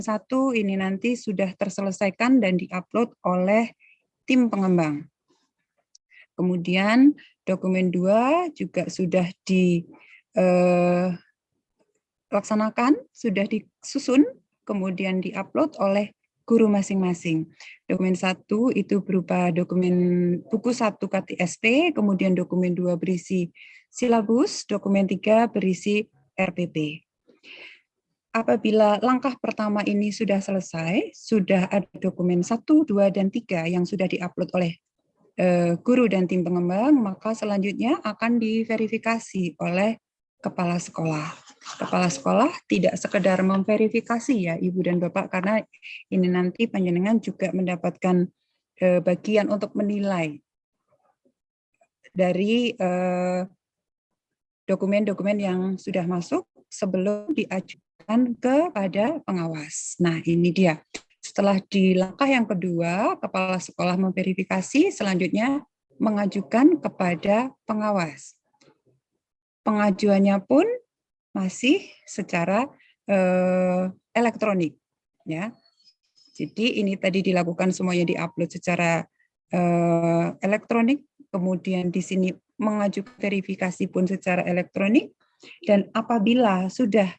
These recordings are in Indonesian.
1 ini nanti sudah terselesaikan dan diupload oleh tim pengembang. Kemudian dokumen 2 juga sudah dilaksanakan, sudah disusun, kemudian diupload oleh guru masing-masing. Dokumen 1 itu berupa dokumen buku 1 KTSP, kemudian dokumen 2 berisi silabus, dokumen 3 berisi RPP. Apabila langkah pertama ini sudah selesai, sudah ada dokumen 1, 2, dan 3 yang sudah diupload oleh guru dan tim pengembang, maka selanjutnya akan diverifikasi oleh kepala sekolah. Kepala sekolah tidak sekedar memverifikasi ya Ibu dan Bapak, karena ini nanti panjenengan juga mendapatkan bagian untuk menilai dari dokumen-dokumen yang sudah masuk sebelum diajukan kepada pengawas. Nah, ini dia. Setelah di langkah yang kedua, kepala sekolah memverifikasi, selanjutnya mengajukan kepada pengawas. Pengajuannya pun masih secara elektronik, ya. Jadi ini tadi dilakukan semuanya diupload secara elektronik, kemudian di sini mengajukan verifikasi pun secara elektronik, dan apabila sudah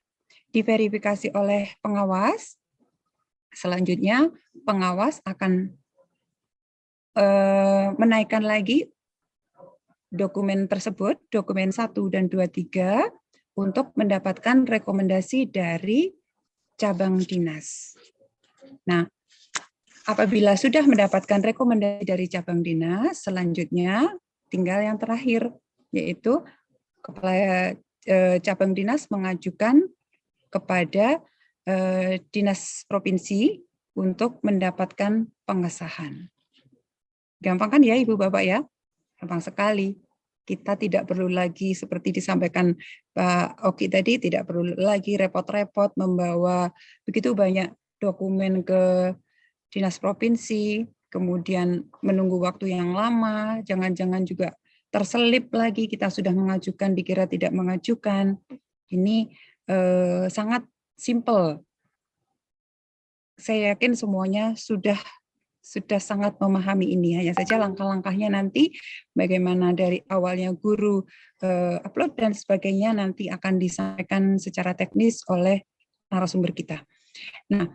diverifikasi oleh pengawas, selanjutnya pengawas akan menaikkan lagi dokumen tersebut, dokumen 1 dan 2, 3, untuk mendapatkan rekomendasi dari cabang dinas. Nah, apabila sudah mendapatkan rekomendasi dari cabang dinas, selanjutnya tinggal yang terakhir, yaitu kepala cabang dinas mengajukan kepada dinas provinsi untuk mendapatkan pengesahan. Gampang kan ya Ibu Bapak ya? Gampang sekali. Kita tidak perlu lagi seperti disampaikan Pak Oki tadi, tidak perlu lagi repot-repot membawa begitu banyak dokumen ke dinas provinsi, kemudian menunggu waktu yang lama, jangan-jangan juga terselip lagi kita sudah mengajukan dikira tidak mengajukan. Ini sangat simple. Saya yakin semuanya sudah sangat memahami ini. Hanya saja langkah-langkahnya nanti bagaimana dari awalnya guru upload dan sebagainya nanti akan disampaikan secara teknis oleh narasumber kita. Nah,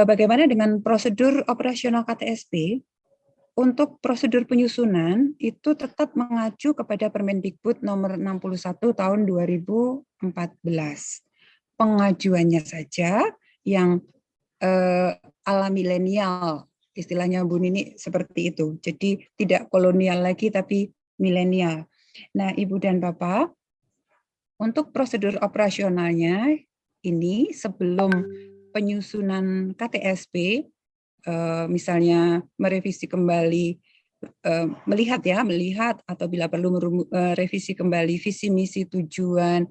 bagaimana dengan prosedur operasional KTSP? Untuk prosedur penyusunan itu tetap mengacu kepada Permendikbud nomor 61 tahun 2014. Pengajuannya saja yang ala milenial, istilahnya Bu Nini seperti itu. Jadi tidak kolonial lagi tapi milenial. Nah, Ibu dan Bapak, untuk prosedur operasionalnya ini sebelum penyusunan KTSP, misalnya merevisi kembali, melihat atau bila perlu merevisi kembali visi misi tujuan,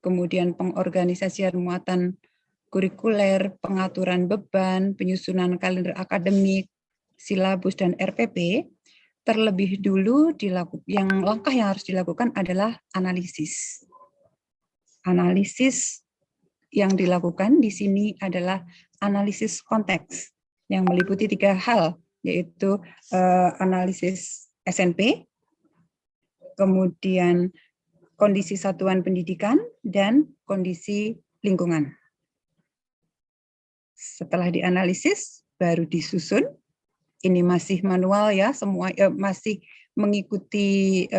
kemudian pengorganisasian muatan kurikuler, pengaturan beban, penyusunan kalender akademik, silabus dan RPP, terlebih dulu langkah yang harus dilakukan adalah analisis. Analisis yang dilakukan di sini adalah analisis konteks yang meliputi 3 hal, yaitu analisis SNP, kemudian kondisi satuan pendidikan, dan kondisi lingkungan. Setelah dianalisis, baru disusun. Ini masih manual ya, semua masih mengikuti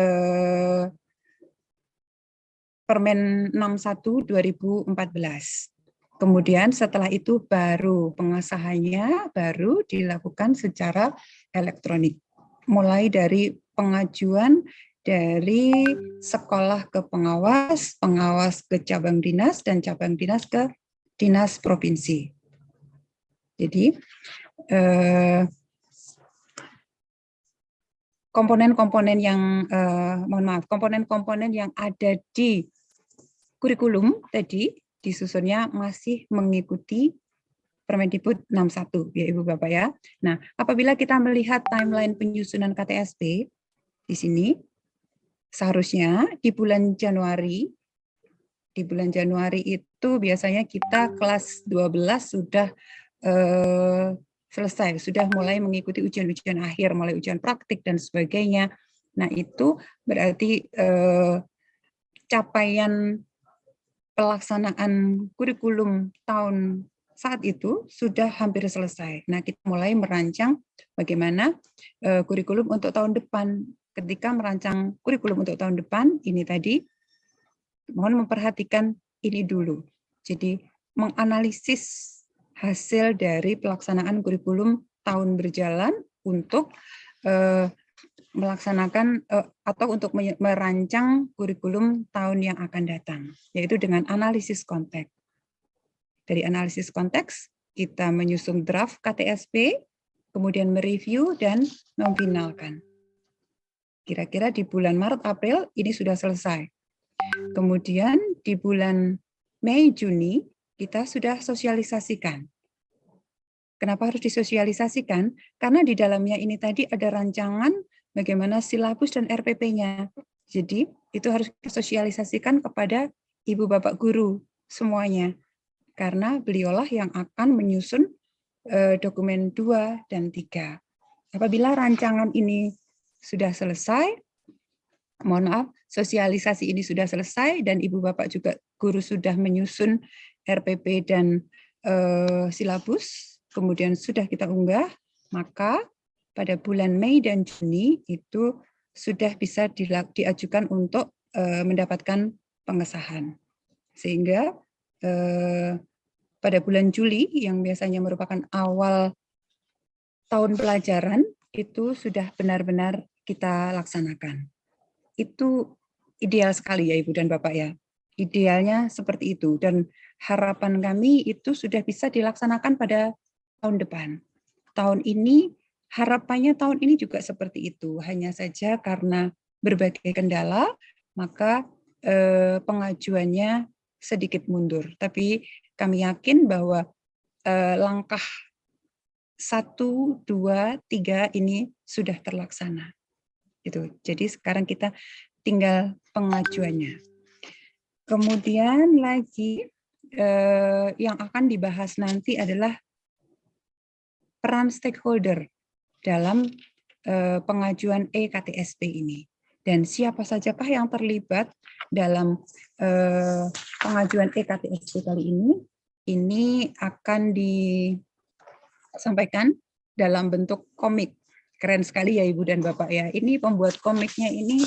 Permen 61 2014. Kemudian setelah itu baru pengesahannya baru dilakukan secara elektronik. Mulai dari pengajuan dari sekolah ke pengawas, pengawas ke cabang dinas, dan cabang dinas ke dinas provinsi. Jadi komponen-komponen yang komponen-komponen yang ada di kurikulum tadi disusunnya masih mengikuti Permendikbud 61 ya Ibu Bapak ya. Nah, apabila kita melihat timeline penyusunan KTSP di sini, seharusnya di bulan Januari Di bulan Januari itu biasanya kita kelas 12 sudah selesai, sudah mulai mengikuti ujian-ujian akhir, mulai ujian praktik dan sebagainya. Nah, itu berarti capaian pelaksanaan kurikulum tahun saat itu sudah hampir selesai. Nah, kita mulai merancang bagaimana kurikulum untuk tahun depan. Ketika merancang kurikulum untuk tahun depan, ini tadi, mohon memperhatikan ini dulu. Jadi, menganalisis hasil dari pelaksanaan kurikulum tahun berjalan untuk melaksanakan atau untuk merancang kurikulum tahun yang akan datang, yaitu dengan analisis konteks. Dari analisis konteks, kita menyusun draft KTSP, kemudian mereview dan memfinalkan. Kira-kira di bulan Maret-April ini sudah selesai. Kemudian di bulan Mei-Juni kita sudah sosialisasikan. Kenapa harus disosialisasikan? Karena di dalamnya ini tadi ada rancangan bagaimana silabus dan RPP-nya. Jadi itu harus disosialisasikan kepada ibu bapak guru semuanya. Karena beliaulah yang akan menyusun dokumen 2 dan 3. Apabila rancangan ini sudah selesai, mohon maaf, sosialisasi ini sudah selesai dan ibu bapak juga guru sudah menyusun RPP dan silabus, kemudian sudah kita unggah, maka pada bulan Mei dan Juni itu sudah bisa diajukan untuk mendapatkan pengesahan. Sehingga pada bulan Juli yang biasanya merupakan awal tahun pelajaran itu sudah benar-benar kita laksanakan. Itu ideal sekali ya Ibu dan Bapak ya. Idealnya seperti itu dan harapan kami itu sudah bisa dilaksanakan pada tahun depan. Tahun ini harapannya tahun ini juga seperti itu. Hanya saja karena berbagai kendala maka pengajuannya sedikit mundur. Tapi kami yakin bahwa langkah 1, 2, 3 ini sudah terlaksana. Gitu. Jadi sekarang kita tinggal pengajuannya. Kemudian lagi yang akan dibahas nanti adalah peran stakeholder dalam pengajuan eKTSP ini. Dan siapa sajakah yang terlibat dalam pengajuan eKTSP kali ini? Ini akan disampaikan dalam bentuk komik. Keren sekali ya Ibu dan Bapak ya. Ini pembuat komiknya ini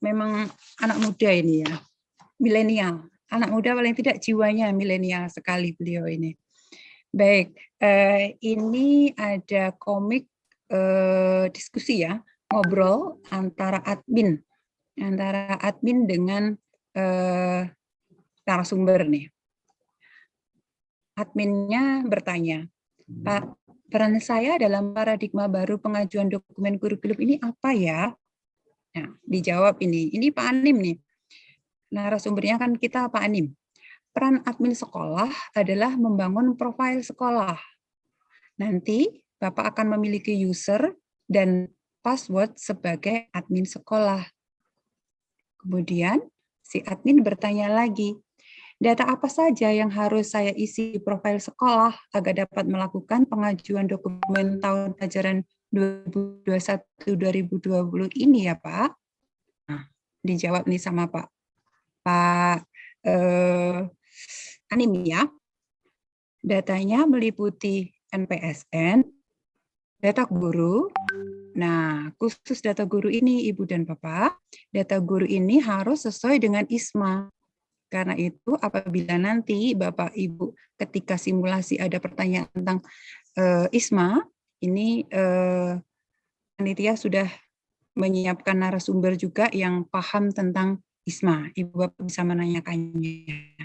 memang anak muda ini ya. Milenial. Anak muda paling tidak jiwanya milenial sekali beliau ini. Baik, ini ada komik diskusi ya, ngobrol antara admin dengan narasumber nih. Adminnya bertanya, Pak, peran saya dalam paradigma baru pengajuan dokumen kurikulum ini apa ya? Nah, dijawab ini Pak Anim nih. Narasumbernya kan kita Pak Anim. Peran admin sekolah adalah membangun profil sekolah. Nanti Bapak akan memiliki user dan password sebagai admin sekolah. Kemudian si admin bertanya lagi, data apa saja yang harus saya isi di profil sekolah agar dapat melakukan pengajuan dokumen tahun pelajaran 2021-2020 ini ya Pak? Nah, dijawab nih sama Pak Anim ya. Datanya meliputi NPSN, data guru. Nah, khusus data guru ini Ibu dan Bapak, data guru ini harus sesuai dengan ISMA. Karena itu apabila nanti Bapak Ibu ketika simulasi ada pertanyaan tentang ISMA, ini panitia sudah menyiapkan narasumber juga yang paham tentang ISMA. Ibu Bapak bisa menanyakannya.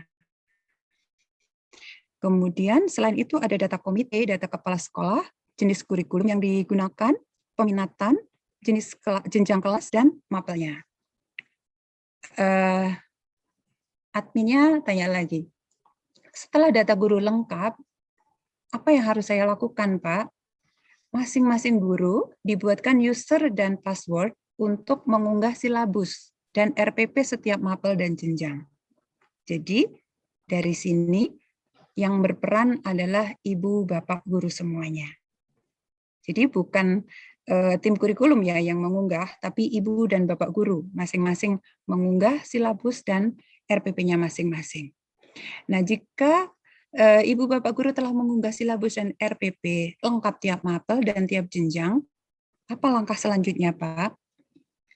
Kemudian selain itu ada data komite, data kepala sekolah, jenis kurikulum yang digunakan, peminatan, jenis jenjang kelas, dan mapelnya. Adminnya tanya lagi, setelah data guru lengkap, apa yang harus saya lakukan, Pak? Masing-masing guru dibuatkan user dan password untuk mengunggah silabus dan RPP setiap mapel dan jenjang. Jadi dari sini yang berperan adalah ibu bapak guru semuanya. Jadi bukan tim kurikulum ya yang mengunggah, tapi ibu dan bapak guru masing-masing mengunggah silabus dan RPP-nya masing-masing. Nah, jika ibu bapak guru telah mengunggah silabus dan RPP lengkap tiap mapel dan tiap jenjang, apa langkah selanjutnya, Pak?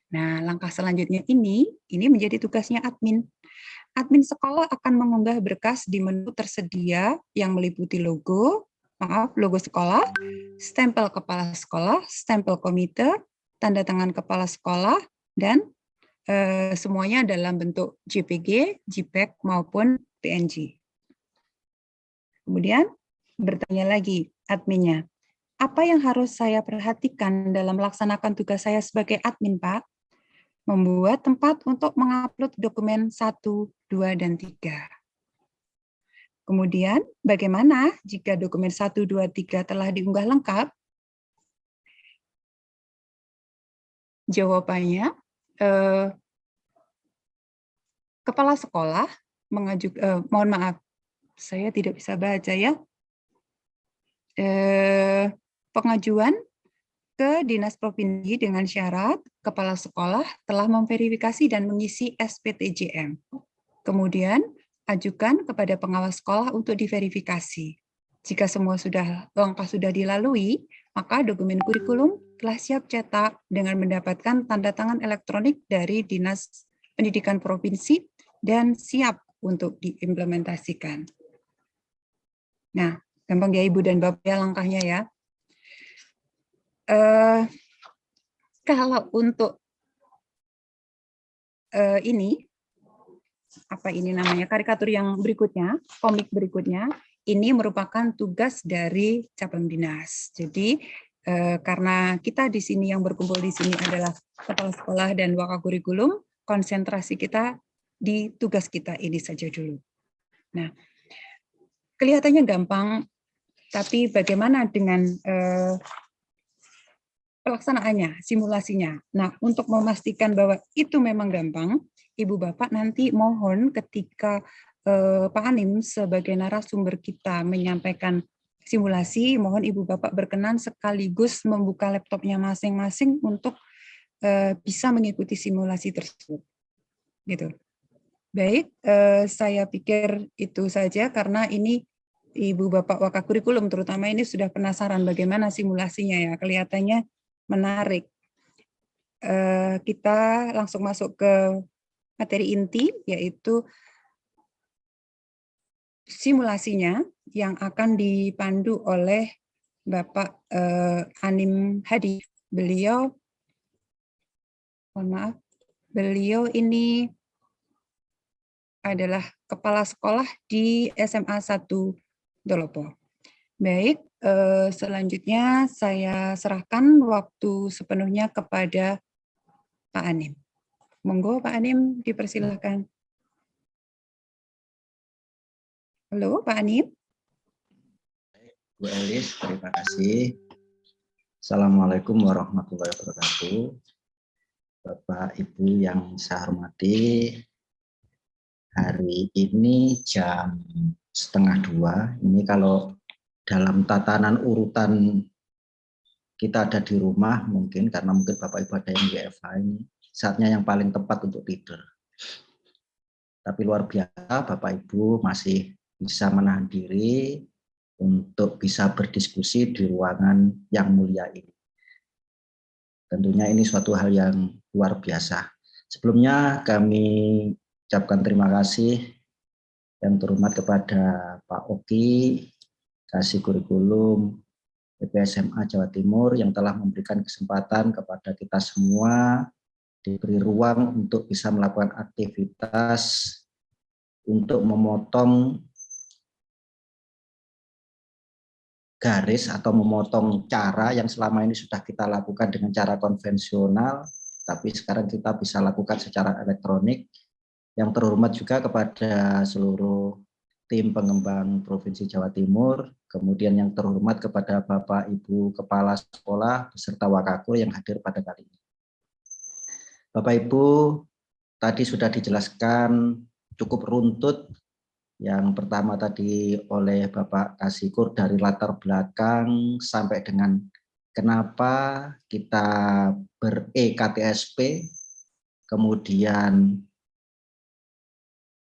Nah, langkah selanjutnya ini menjadi tugasnya admin. Admin sekolah akan mengunggah berkas di menu tersedia yang meliputi logo sekolah, stempel kepala sekolah, stempel komite, tanda tangan kepala sekolah, dan semuanya dalam bentuk JPG, JPEG, maupun PNG. Kemudian bertanya lagi adminnya, apa yang harus saya perhatikan dalam melaksanakan tugas saya sebagai admin, Pak? Membuat tempat untuk mengupload dokumen 1, 2, dan 3. Kemudian, bagaimana jika dokumen 1, 2, 3 telah diunggah lengkap? Jawabannya, kepala sekolah mengajukan, mohon maaf, saya tidak bisa baca ya. Pengajuan ke Dinas Provinsi dengan syarat kepala sekolah telah memverifikasi dan mengisi SPTJM. Kemudian, ajukan kepada pengawas sekolah untuk diverifikasi. Jika semua langkah sudah dilalui, maka dokumen kurikulum telah siap cetak dengan mendapatkan tanda tangan elektronik dari Dinas Pendidikan Provinsi dan siap untuk diimplementasikan. Nah, gampang ya Ibu dan Bapak ya langkahnya ya. Kalau untuk ini, apa ini namanya, karikatur yang berikutnya, komik berikutnya, ini merupakan tugas dari cabang dinas. Jadi karena kita di sini yang berkumpul di sini adalah kepala sekolah dan wakakurikulum, konsentrasi kita di tugas kita ini saja dulu. Nah, kelihatannya gampang, tapi bagaimana dengan pelaksanaannya, simulasinya. Nah, untuk memastikan bahwa itu memang gampang, Ibu Bapak nanti mohon ketika Pak Anim sebagai narasumber kita menyampaikan simulasi, mohon Ibu Bapak berkenan sekaligus membuka laptopnya masing-masing untuk bisa mengikuti simulasi tersebut. Gitu. Baik, saya pikir itu saja karena ini Ibu Bapak Wakakurikulum terutama ini sudah penasaran bagaimana simulasinya ya, kelihatannya menarik. Kita langsung masuk ke materi inti, yaitu simulasinya yang akan dipandu oleh Bapak Anim Hadi. Beliau, mohon maaf, beliau ini adalah kepala sekolah di SMA 1 Dolopo. Baik, selanjutnya saya serahkan waktu sepenuhnya kepada Pak Anim. Monggo Pak Anim dipersilahkan. Halo Pak Anim. Bu Elis, terima kasih. Assalamualaikum warahmatullahi wabarakatuh. Bapak Ibu yang saya hormati, hari ini jam 1:30. Ini kalau dalam tatanan urutan kita ada di rumah, mungkin karena mungkin Bapak Ibu ada yang WFH, ini saatnya yang paling tepat untuk tidur. Tapi luar biasa Bapak Ibu masih bisa menahan diri untuk bisa berdiskusi di ruangan yang mulia ini. Tentunya ini suatu hal yang luar biasa. Sebelumnya kami ucapkan terima kasih yang terhormat kepada Pak Oki, Kasih Kurikulum PPSMA Jawa Timur yang telah memberikan kesempatan kepada kita semua diberi ruang untuk bisa melakukan aktivitas untuk memotong garis atau memotong cara yang selama ini sudah kita lakukan dengan cara konvensional, tapi sekarang kita bisa lakukan secara elektronik. Yang terhormat juga kepada seluruh tim pengembang Provinsi Jawa Timur, kemudian yang terhormat kepada Bapak Ibu Kepala Sekolah beserta Wakakur yang hadir pada kali ini. Bapak Ibu, tadi sudah dijelaskan cukup runtut. Yang pertama tadi oleh Bapak Kasikur dari latar belakang sampai dengan kenapa kita ber-EKTSP, kemudian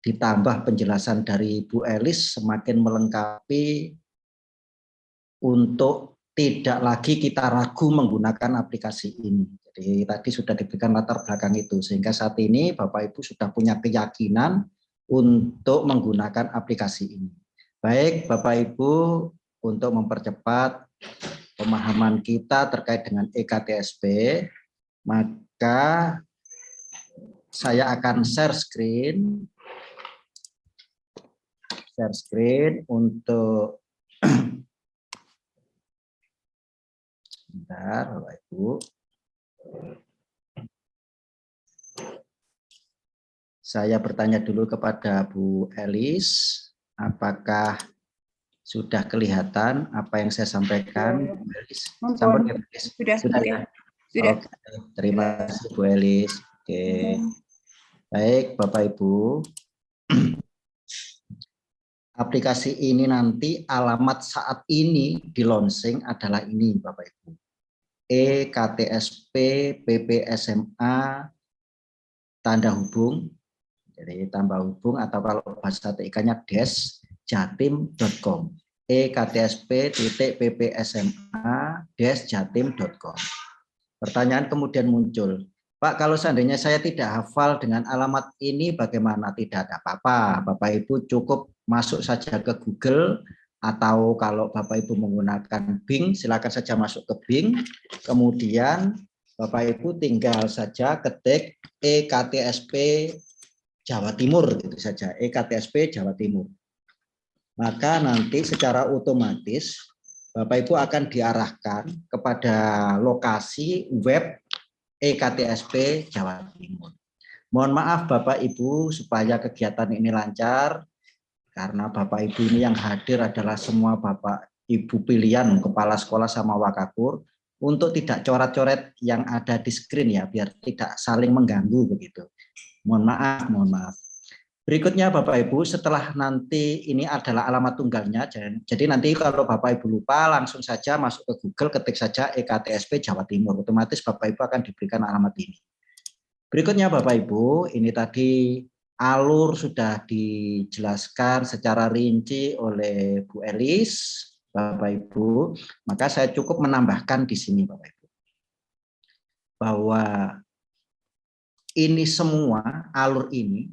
ditambah penjelasan dari Bu Elis semakin melengkapi untuk tidak lagi kita ragu menggunakan aplikasi ini. Jadi tadi sudah diberikan latar belakang itu, sehingga saat ini Bapak Ibu sudah punya keyakinan untuk menggunakan aplikasi ini. Baik Bapak Ibu, untuk mempercepat pemahaman kita terkait dengan EKTSP, maka saya akan share screen untuk sebentar Bapak Ibu. Saya bertanya dulu kepada Bu Elis, apakah sudah kelihatan apa yang saya sampaikan? Bu Elis, Sudah, sudah oke. ya? Sudah. Oke, terima kasih Bu Elis. Oke. Baik Bapak Ibu. Aplikasi ini nanti alamat saat ini di launching adalah ini Bapak Ibu. EKTSP PPSMA tanda hubung, jadi tambah hubung atau kalau bahasa TIK-nya jatim.com. EKTSP.PPSMA-jatim.com. Pertanyaan kemudian muncul, Pak, kalau seandainya saya tidak hafal dengan alamat ini bagaimana? Tidak ada apa-apa, Bapak Ibu cukup masuk saja ke Google, atau kalau Bapak Ibu menggunakan Bing, silakan saja masuk ke Bing, kemudian Bapak Ibu tinggal saja ketik EKTSP Jawa Timur, gitu saja, EKTSP Jawa Timur. Maka nanti secara otomatis Bapak Ibu akan diarahkan kepada lokasi web EKTSP Jawa Timur. Mohon maaf Bapak Ibu supaya kegiatan ini lancar, karena Bapak Ibu ini yang hadir adalah semua Bapak Ibu pilihan kepala sekolah sama wakakur, untuk tidak coret-coret yang ada di screen ya, biar tidak saling mengganggu begitu. Mohon maaf. Berikutnya Bapak Ibu, setelah nanti ini adalah alamat tunggalnya, jadi nanti kalau Bapak Ibu lupa langsung saja masuk ke Google, ketik saja EKTSP Jawa Timur, otomatis Bapak Ibu akan diberikan alamat ini. Berikutnya Bapak Ibu, ini tadi alur sudah dijelaskan secara rinci oleh Bu Elis, Bapak Ibu, maka saya cukup menambahkan di sini Bapak Ibu, bahwa ini semua alur ini,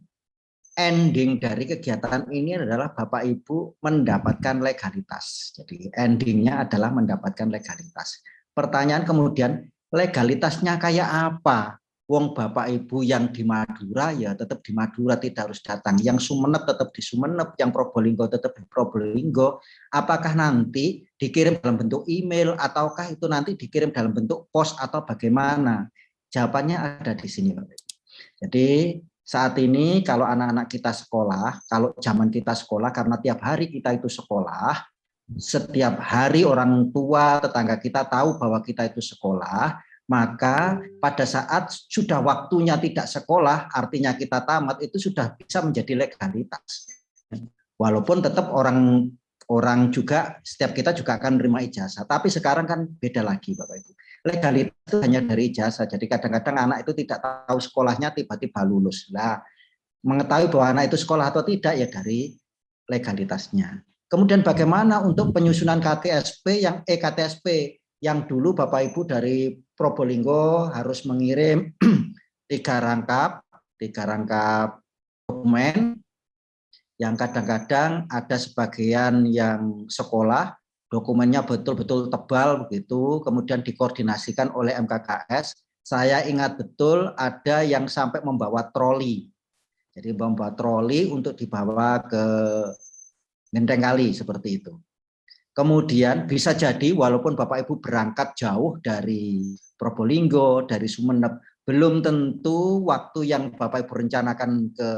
ending dari kegiatan ini adalah Bapak Ibu mendapatkan legalitas. Jadi endingnya adalah mendapatkan legalitas. Pertanyaan kemudian, legalitasnya kayak apa? Wong Bapak Ibu yang di Madura ya tetap di Madura, tidak harus datang. Yang Sumenep tetap di Sumenep, yang Probolinggo tetap di Probolinggo. Apakah nanti dikirim dalam bentuk email ataukah itu nanti dikirim dalam bentuk pos atau bagaimana? Jawabannya ada di sini Bapak Ibu. Jadi saat ini kalau anak-anak kita sekolah, kalau zaman kita sekolah, karena tiap hari kita itu sekolah, setiap hari orang tua, tetangga kita tahu bahwa kita itu sekolah, maka pada saat sudah waktunya tidak sekolah, artinya kita tamat, itu sudah bisa menjadi legalitas. Walaupun tetap orang juga, setiap kita juga akan menerima ijazah, tapi sekarang kan beda lagi Bapak Ibu. Legalitas itu hanya dari ijazah, jadi kadang-kadang anak itu tidak tahu sekolahnya tiba-tiba lulus. Nah, mengetahui bahwa anak itu sekolah atau tidak ya dari legalitasnya. Kemudian bagaimana untuk penyusunan KTSP yang EKTSP yang dulu Bapak Ibu dari Probolinggo harus mengirim 3 rangkap dokumen, yang kadang-kadang ada sebagian yang sekolah dokumennya betul-betul tebal begitu, kemudian dikoordinasikan oleh MKKS. Saya ingat betul ada yang sampai membawa troli. Jadi membawa troli untuk dibawa ke Genteng Kali seperti itu. Kemudian bisa jadi walaupun Bapak Ibu berangkat jauh dari Probolinggo, dari Sumeneb, belum tentu waktu yang Bapak Ibu rencanakan ke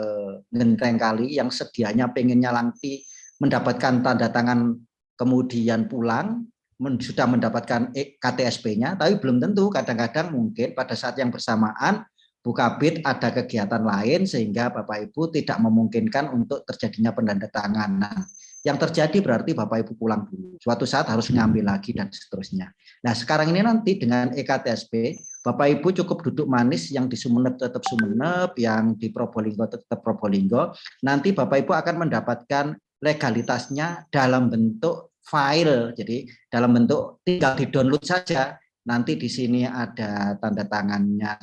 Genteng Kali yang sedianya pengennya nanti mendapatkan tanda tangan kemudian pulang, sudah mendapatkan KTSP-nya, tapi belum tentu, kadang-kadang mungkin pada saat yang bersamaan Bu Kabid ada kegiatan lain sehingga Bapak Ibu tidak memungkinkan untuk terjadinya penandatanganan. Yang terjadi berarti Bapak Ibu pulang dulu. Suatu saat harus ngambil lagi dan seterusnya. Nah, sekarang ini nanti dengan EKTSP, Bapak Ibu cukup duduk manis, yang di Sumeneb tetap Sumeneb, yang di Probolinggo tetap Probolinggo. Nanti Bapak Ibu akan mendapatkan legalitasnya dalam bentuk file. Jadi dalam bentuk tinggal di-download saja. Nanti di sini ada tanda tangannya.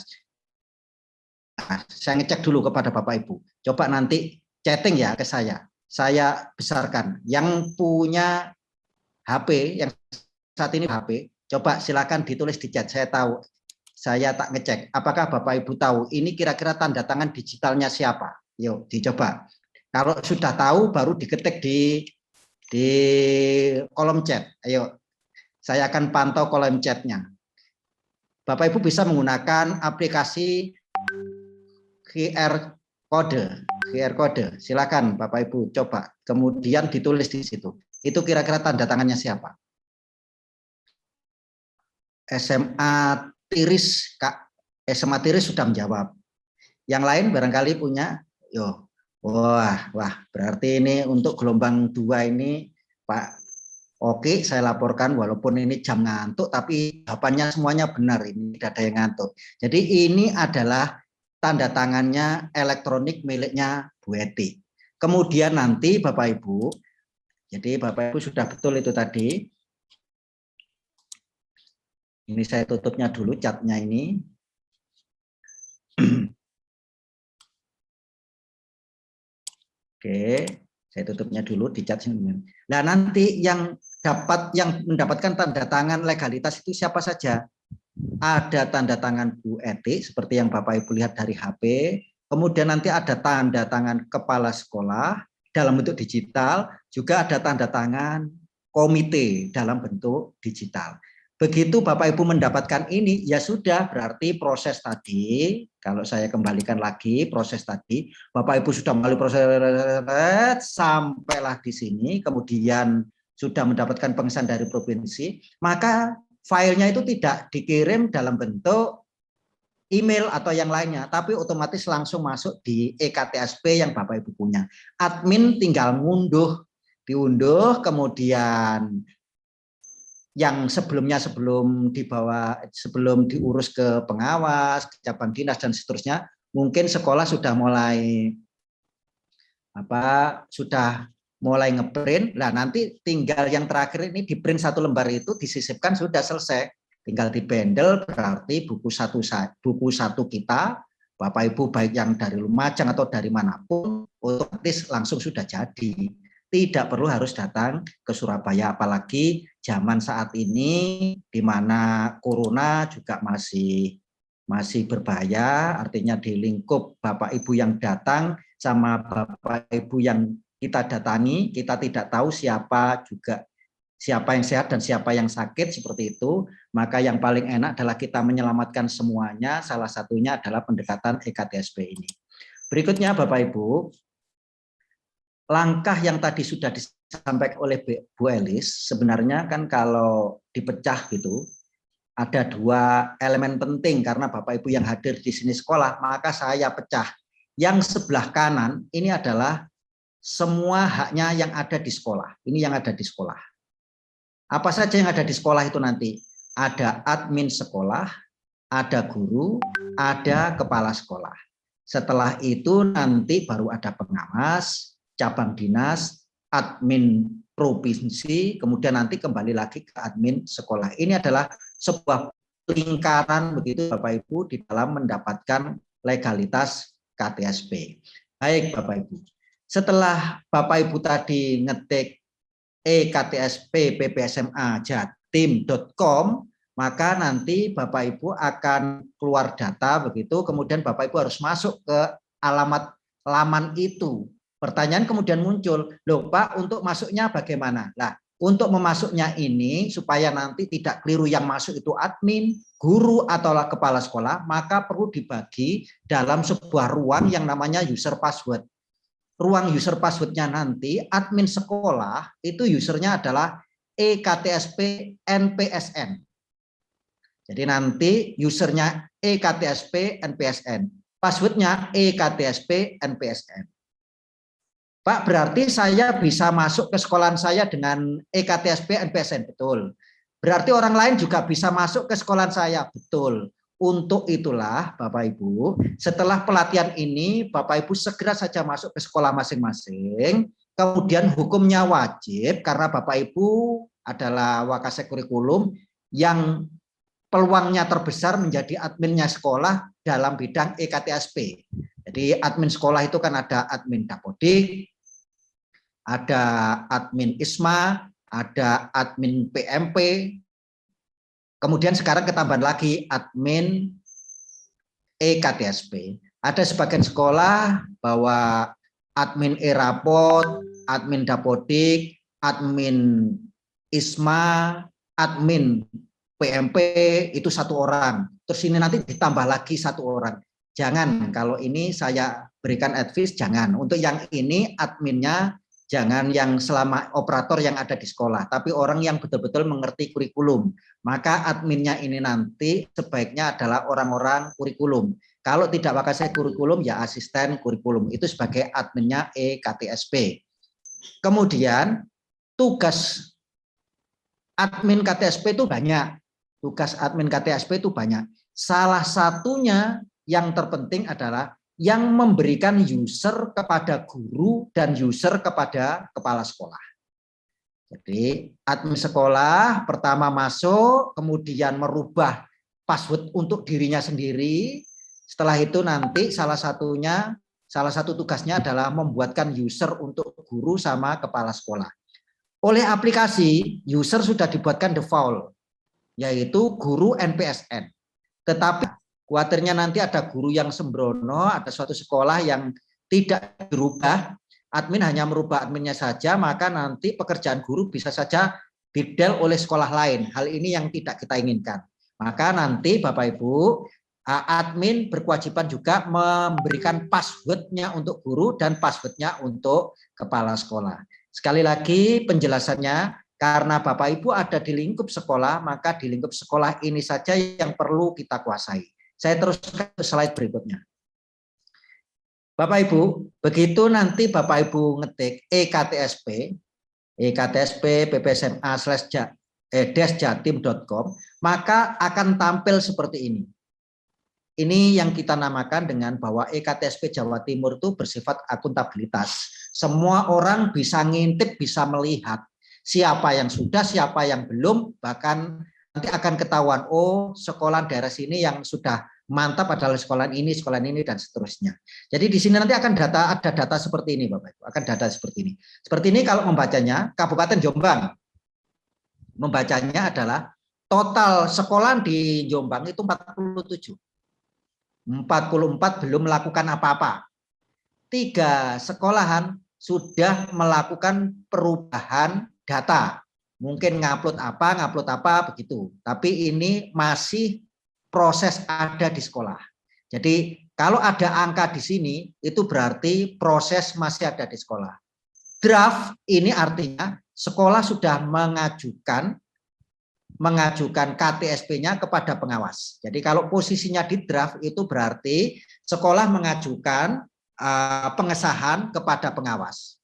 Saya ngecek dulu kepada Bapak Ibu. Coba nanti chatting ya ke saya. Saya besarkan. Yang punya HP, yang saat ini HP, coba silakan ditulis di chat. Saya tahu. Saya tak ngecek. Apakah Bapak Ibu tahu ini kira-kira tanda tangan digitalnya siapa? Yuk, dicoba. Kalau sudah tahu, baru diketik di kolom chat. Ayo, saya akan pantau kolom chatnya. Bapak Ibu bisa menggunakan aplikasi QR code. Silakan Bapak Ibu coba. Kemudian ditulis di situ. Itu kira-kira tanda tangannya siapa? SMA Tiris, Kak. SMA Tiris sudah menjawab. Yang lain barangkali punya. Yo. Wah, berarti ini untuk gelombang 2 ini Pak. Oke, saya laporkan walaupun ini jam ngantuk, tapi jawabannya semuanya benar. Ini tidak ada yang ngantuk. Jadi ini adalah tanda tangannya elektronik miliknya Bu Eti. Kemudian nanti Bapak Ibu, jadi Bapak Ibu sudah betul itu tadi. Ini saya tutupnya dulu catnya ini. Oke, saya tutupnya dulu di cat sini. Nah, nanti yang mendapatkan tanda tangan legalitas itu siapa saja? Ada tanda tangan Bu Eti seperti yang Bapak Ibu lihat dari HP, kemudian nanti ada tanda tangan kepala sekolah dalam bentuk digital, juga ada tanda tangan komite dalam bentuk digital. Begitu Bapak Ibu mendapatkan ini, ya sudah, berarti proses tadi, kalau saya kembalikan lagi proses tadi, Bapak Ibu sudah melalui proses sampailah di sini, kemudian sudah mendapatkan pengesahan dari provinsi, maka filenya itu tidak dikirim dalam bentuk email atau yang lainnya, tapi otomatis langsung masuk di EKTSP yang Bapak Ibu punya. Admin tinggal diunduh, kemudian yang sebelum diurus ke pengawas, ke cabang dinas dan seterusnya, mungkin sekolah sudah mulai ngeprint. Nah, nanti tinggal yang terakhir ini di print 1 lembar itu disisipkan, sudah selesai. Tinggal dibendel, berarti buku satu kita, Bapak Ibu baik yang dari Lumajang atau dari manapun, otomatis langsung sudah jadi. Tidak perlu harus datang ke Surabaya, apalagi zaman saat ini di mana corona juga masih berbahaya, artinya di lingkup Bapak Ibu yang datang sama Bapak Ibu yang kita datangi, kita tidak tahu siapa yang sehat dan siapa yang sakit, seperti itu. Maka yang paling enak adalah kita menyelamatkan semuanya, salah satunya adalah pendekatan EKTSP ini. Berikutnya Bapak Ibu, langkah yang tadi sudah disampaikan oleh Bu Elis, sebenarnya kan kalau dipecah gitu, ada 2 elemen penting, karena Bapak Ibu yang hadir di sini sekolah, maka saya pecah. Yang sebelah kanan ini adalah semua haknya yang ada di sekolah. Ini yang ada di sekolah. Apa saja yang ada di sekolah itu nanti? Ada admin sekolah, ada guru, ada kepala sekolah. Setelah itu nanti baru ada pengawas, cabang dinas, admin provinsi, kemudian nanti kembali lagi ke admin sekolah. Ini adalah sebuah lingkaran begitu Bapak Ibu di dalam mendapatkan legalitas KTSP. Baik Bapak Ibu. Setelah Bapak Ibu tadi ngetik ektspppsma.jatim.com, maka nanti Bapak Ibu akan keluar data begitu, kemudian Bapak Ibu harus masuk ke alamat laman itu. Pertanyaan kemudian muncul, loh Pak, untuk masuknya bagaimana? Nah, untuk memasuknya ini supaya nanti tidak keliru yang masuk itu admin, guru atau kepala sekolah, maka perlu dibagi dalam sebuah ruang yang namanya user password. Ruang user passwordnya nanti admin sekolah itu usernya adalah EKTSP NPSN. Jadi nanti usernya EKTSP NPSN, passwordnya EKTSP NPSN. Pak, berarti saya bisa masuk ke sekolahan saya dengan EKTSP NPSN, betul. Berarti orang lain juga bisa masuk ke sekolahan saya, betul. Untuk itulah Bapak Ibu, setelah pelatihan ini Bapak Ibu segera saja masuk ke sekolah masing-masing. Kemudian hukumnya wajib karena Bapak Ibu adalah Wakasek kurikulum yang peluangnya terbesar menjadi adminnya sekolah dalam bidang EKTSP. Jadi admin sekolah itu kan ada admin Dapodik, ada admin ISMA, ada admin PMP, kemudian sekarang ketambahan lagi admin EKTSP. Ada sebagian sekolah bahwa admin E-Rapot, admin Dapodik, admin ISMA, admin PMP itu 1 orang. Terus ini nanti ditambah lagi 1 orang. Jangan, kalau ini saya berikan advice, jangan. Untuk yang ini adminnya jangan yang selama operator yang ada di sekolah, tapi orang yang betul-betul mengerti kurikulum. Maka adminnya ini nanti sebaiknya adalah orang-orang kurikulum. Kalau tidak Wakasek kurikulum, ya asisten kurikulum. Itu sebagai adminnya EKTSP. Kemudian tugas admin KTSP itu banyak. Tugas admin KTSP itu banyak. Salah satunya yang terpenting adalah yang memberikan user kepada guru dan user kepada kepala sekolah. Jadi admin sekolah pertama masuk, kemudian merubah password untuk dirinya sendiri. Setelah itu nanti salah satu tugasnya adalah membuatkan user untuk guru sama kepala sekolah. Oleh aplikasi, user sudah dibuatkan default, yaitu guru NPSN. Tetapi khawatirnya nanti ada guru yang sembrono, ada suatu sekolah yang tidak dirubah, admin hanya merubah adminnya saja, maka nanti pekerjaan guru bisa saja didel oleh sekolah lain. Hal ini yang tidak kita inginkan. Maka nanti Bapak Ibu, admin berkewajiban juga memberikan passwordnya untuk guru dan passwordnya untuk kepala sekolah. Sekali lagi penjelasannya, karena Bapak Ibu ada di lingkup sekolah, maka di lingkup sekolah ini saja yang perlu kita kuasai. Saya teruskan ke slide berikutnya. Bapak Ibu, begitu nanti Bapak Ibu ngetik EKTSP ppsma/desjatim.com, maka akan tampil seperti ini. Ini yang kita namakan dengan bahwa EKTSP Jawa Timur itu bersifat akuntabilitas. Semua orang bisa ngintip, bisa melihat siapa yang sudah, siapa yang belum, bahkan nanti akan ketahuan, oh sekolah daerah sini yang sudah mantap adalah sekolah ini, dan seterusnya. Jadi di sini nanti akan ada data seperti ini, Bapak Ibu, akan data seperti ini. Seperti ini kalau membacanya, Kabupaten Jombang, membacanya adalah total sekolah di Jombang itu 47. 44 belum melakukan apa-apa. 3 sekolahan sudah melakukan perubahan data. Mungkin ngupload apa begitu. Tapi ini masih proses ada di sekolah. Jadi kalau ada angka di sini itu berarti proses masih ada di sekolah. Draft ini artinya sekolah sudah mengajukan KTSP-nya kepada pengawas. Jadi kalau posisinya di draft itu berarti sekolah mengajukan pengesahan kepada pengawas.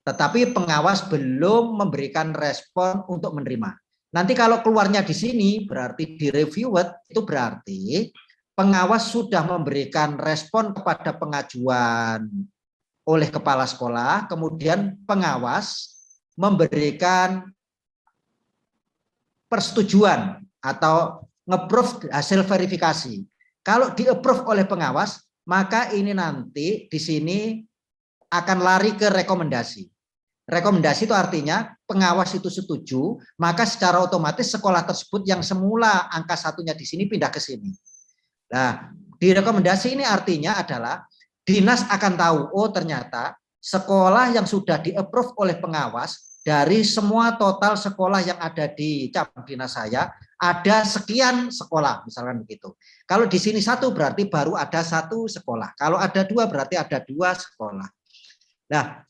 Tetapi pengawas belum memberikan respon untuk menerima. Nanti kalau keluarnya di sini berarti di reviewed, itu berarti pengawas sudah memberikan respon kepada pengajuan oleh kepala sekolah, kemudian pengawas memberikan persetujuan atau nge-approve hasil verifikasi. Kalau di-approve oleh pengawas, maka ini nanti di sini akan lari ke rekomendasi. Rekomendasi itu artinya pengawas itu setuju, maka secara otomatis sekolah tersebut yang semula angka 1-nya di sini pindah ke sini. Nah, di rekomendasi ini artinya adalah dinas akan tahu, oh ternyata sekolah yang sudah di-approve oleh pengawas dari semua total sekolah yang ada di cabang dinas saya, ada sekian sekolah, misalkan begitu. Kalau di sini 1 berarti baru ada 1 sekolah. Kalau ada 2 berarti ada 2 sekolah. Nah,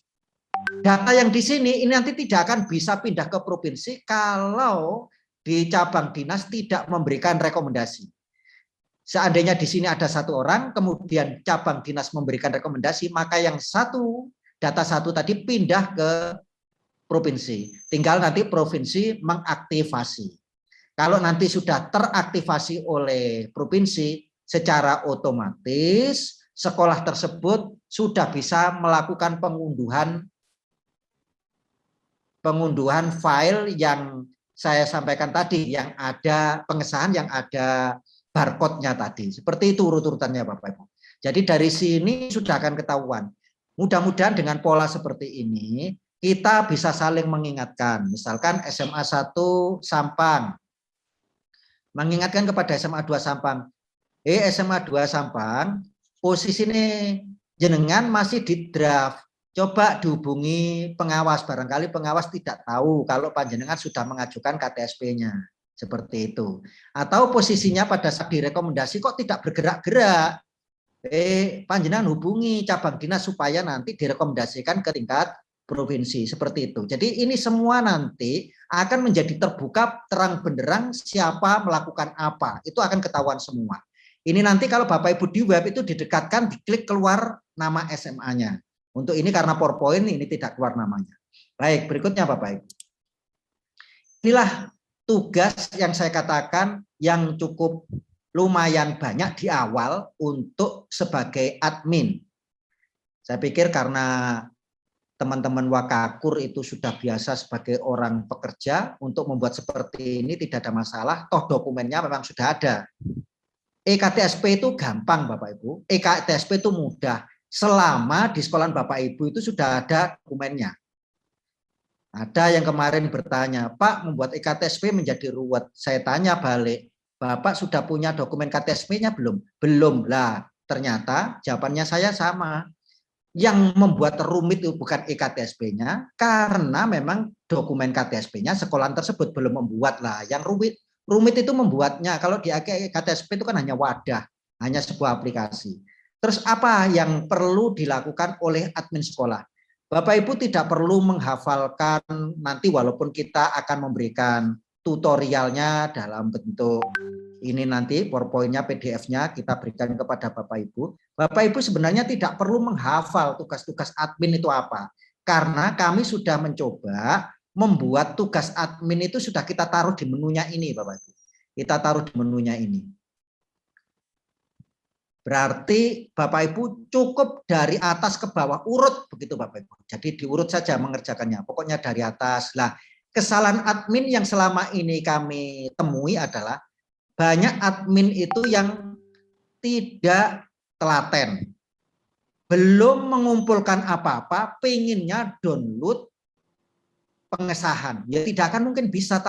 data yang di sini ini nanti tidak akan bisa pindah ke provinsi kalau di cabang dinas tidak memberikan rekomendasi. Seandainya di sini ada 1 orang, kemudian cabang dinas memberikan rekomendasi, maka yang data 1 tadi pindah ke provinsi. Tinggal nanti provinsi mengaktifasi. Kalau nanti sudah teraktivasi oleh provinsi, secara otomatis sekolah tersebut sudah bisa melakukan pengunduhan file yang saya sampaikan tadi, yang ada pengesahan, yang ada barcode-nya tadi. Seperti itu urut-urutannya Bapak Ibu. Jadi dari sini sudah akan ketahuan. Mudah-mudahan dengan pola seperti ini, kita bisa saling mengingatkan. Misalkan SMA 1 Sampang, mengingatkan kepada SMA 2 Sampang, SMA 2 Sampang, posisi ini jenengan masih di draft. Coba dihubungi pengawas, barangkali pengawas tidak tahu kalau panjenengan sudah mengajukan KTSP-nya. Seperti itu. Atau posisinya pada saat direkomendasi kok tidak bergerak-gerak. Panjenengan hubungi cabang dinas supaya nanti direkomendasikan ke tingkat provinsi. Seperti itu. Jadi ini semua nanti akan menjadi terbuka terang benderang siapa melakukan apa. Itu akan ketahuan semua. Ini nanti kalau Bapak Ibu di web itu didekatkan, diklik keluar nama SMA-nya. Untuk ini karena PowerPoint ini tidak keluar namanya. Baik, berikutnya Bapak Ibu. Inilah tugas yang saya katakan yang cukup lumayan banyak di awal untuk sebagai admin. Saya pikir karena teman-teman Wakakur itu sudah biasa sebagai orang pekerja, untuk membuat seperti ini tidak ada masalah, toh dokumennya memang sudah ada. EKTSP itu gampang Bapak Ibu, EKTSP itu mudah, selama di sekolah Bapak Ibu itu sudah ada dokumennya. Ada yang kemarin bertanya, Pak, membuat EKTSP menjadi ruwet. Saya tanya balik, Bapak sudah punya dokumen KTSP-nya belum? Belum lah. Ternyata jawabannya saya sama. Yang membuat rumit itu bukan EKTSP-nya, karena memang dokumen KTSP-nya sekolah tersebut belum membuat lah. Yang rumit itu membuatnya. Kalau di EKTSP itu kan hanya wadah, hanya sebuah aplikasi. Terus apa yang perlu dilakukan oleh admin sekolah? Bapak Ibu tidak perlu menghafalkan, nanti walaupun kita akan memberikan tutorialnya dalam bentuk ini, nanti PowerPoint-nya, PDF-nya kita berikan kepada Bapak Ibu. Bapak Ibu sebenarnya tidak perlu menghafal tugas-tugas admin itu apa. Karena kami sudah mencoba membuat tugas admin itu sudah kita taruh di menunya ini Bapak Ibu. Kita taruh di menunya ini. Berarti Bapak Ibu cukup dari atas ke bawah, urut begitu Bapak Ibu. Jadi diurut saja mengerjakannya, pokoknya dari atas. Nah, kesalahan admin yang selama ini kami temui adalah banyak admin itu yang tidak telaten. Belum mengumpulkan apa-apa, pengennya download pengesahan. Ya tidak akan mungkin bisa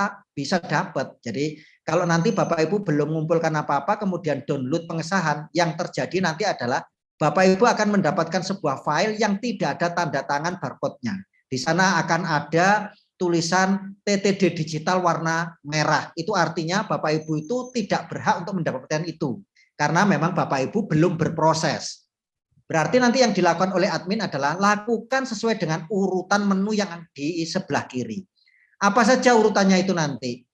dapat. Jadi kalau nanti Bapak Ibu belum mengumpulkan apa-apa, kemudian download pengesahan, yang terjadi nanti adalah Bapak Ibu akan mendapatkan sebuah file yang tidak ada tanda tangan barcode-nya. Di sana akan ada tulisan TTD digital warna merah. Itu artinya Bapak Ibu itu tidak berhak untuk mendapatkan itu. Karena memang Bapak Ibu belum berproses. Berarti nanti yang dilakukan oleh admin adalah lakukan sesuai dengan urutan menu yang di sebelah kiri. Apa saja urutannya itu nanti?